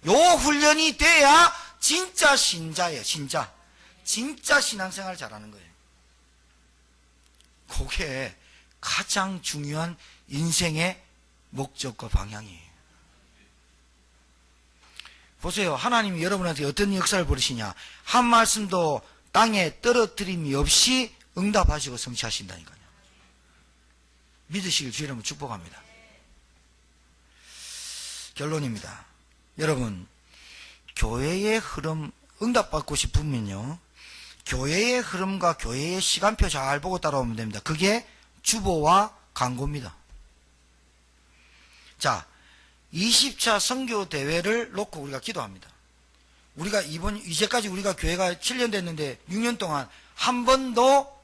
요 훈련이 돼야 진짜 신자예요. 진짜 신앙생활 잘하는 거예요. 그게 가장 중요한 인생의 목적과 방향이에요. 보세요. 하나님이 여러분한테 어떤 역사를 벌이시냐. 한 말씀도 땅에 떨어뜨림이 없이 응답하시고 성취하신다니까요. 믿으시길 주의 이름으로 축복합니다. 결론입니다. 여러분, 교회의 흐름 응답받고 싶으면요, 교회의 흐름과 교회의 시간표 잘 보고 따라오면 됩니다. 그게 주보와 광고입니다. 자, 20차 선교 대회를 놓고 우리가 기도합니다. 우리가 이제까지 우리가 교회가 7년 됐는데 6년 동안 한 번도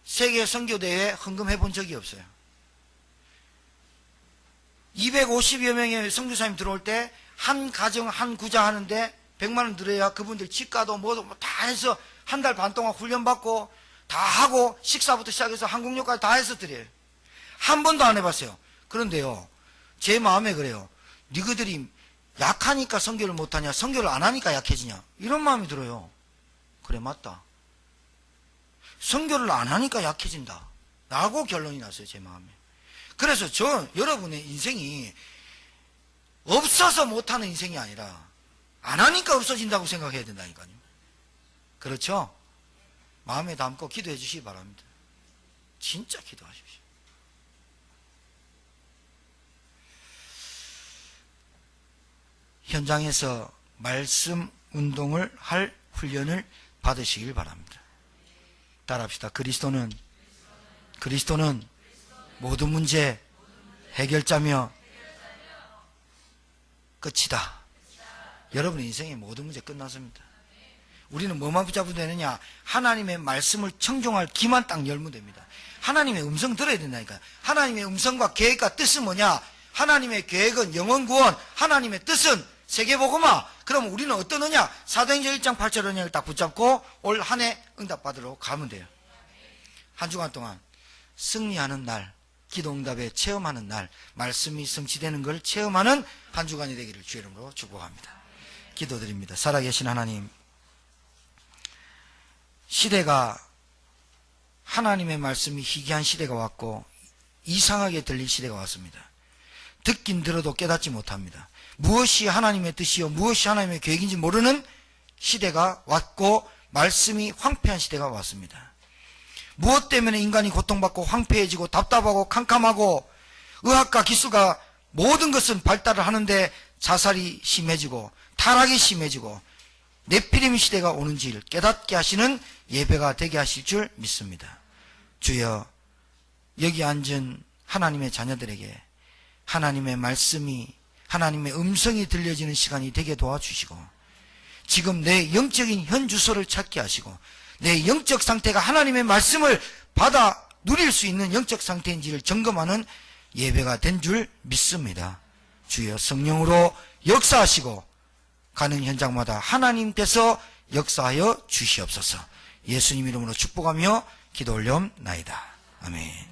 세계 선교 대회에 헌금해 본 적이 없어요. 250여 명의 선교사님 들어올 때 한 가정 한 구자 하는데 100만 원 들어야 그분들 집가도 뭐도 다 해서 한 달 반 동안 훈련받고 다 하고 식사부터 시작해서 항공료까지 다 해서 드려요. 한 번도 안 해봤어요. 그런데요, 제 마음에 그래요. 너희들이 약하니까 선교를 못하냐, 선교를 안 하니까 약해지냐, 이런 마음이 들어요. 그래, 맞다. 선교를 안 하니까 약해진다 라고 결론이 났어요. 제 마음에. 그래서 여러분의 인생이 없어서 못하는 인생이 아니라 안 하니까 없어진다고 생각해야 된다니까요. 그렇죠? 마음에 담고 기도해 주시기 바랍니다. 진짜 기도하십시오. 현장에서 말씀 운동을 할 훈련을 받으시길 바랍니다. 따라합시다. 그리스도는 모든 문제 해결자며 끝이다. 여러분의 인생의 모든 문제 끝났습니다. 우리는 뭐만 붙잡으면 되느냐? 하나님의 말씀을 청종할 귀만 딱 열면 됩니다. 하나님의 음성 들어야 된다니까요. 하나님의 음성과 계획과 뜻은 뭐냐? 하나님의 계획은 영원 구원, 하나님의 뜻은 세계복음화. 그럼 우리는 어떠느냐? 사도행전 1장 8절 언약을 딱 붙잡고 올 한 해 응답받으러 가면 돼요. 한 주간 동안 승리하는 날, 기도응답에 체험하는 날, 말씀이 성취되는 걸 체험하는 한 주간이 되기를 주의 이름으로 축복합니다. 기도드립니다. 살아계신 하나님, 시대가 하나님의 말씀이 희귀한 시대가 왔고 이상하게 들릴 시대가 왔습니다. 듣긴 들어도 깨닫지 못합니다. 무엇이 하나님의 뜻이요 무엇이 하나님의 계획인지 모르는 시대가 왔고 말씀이 황폐한 시대가 왔습니다. 무엇 때문에 인간이 고통받고 황폐해지고 답답하고 캄캄하고 의학과 기술과 모든 것은 발달을 하는데 자살이 심해지고 타락이 심해지고 네피림 시대가 오는지를 깨닫게 하시는 예배가 되게 하실 줄 믿습니다. 주여, 여기 앉은 하나님의 자녀들에게 하나님의 말씀이, 하나님의 음성이 들려지는 시간이 되게 도와주시고, 지금 내 영적인 현 주소를 찾게 하시고, 내 영적 상태가 하나님의 말씀을 받아 누릴 수 있는 영적 상태인지를 점검하는 예배가 된 줄 믿습니다. 주여, 성령으로 역사하시고 가는 현장마다 하나님께서 역사하여 주시옵소서. 예수님 이름으로 축복하며 기도 올려옵나이다. 아멘.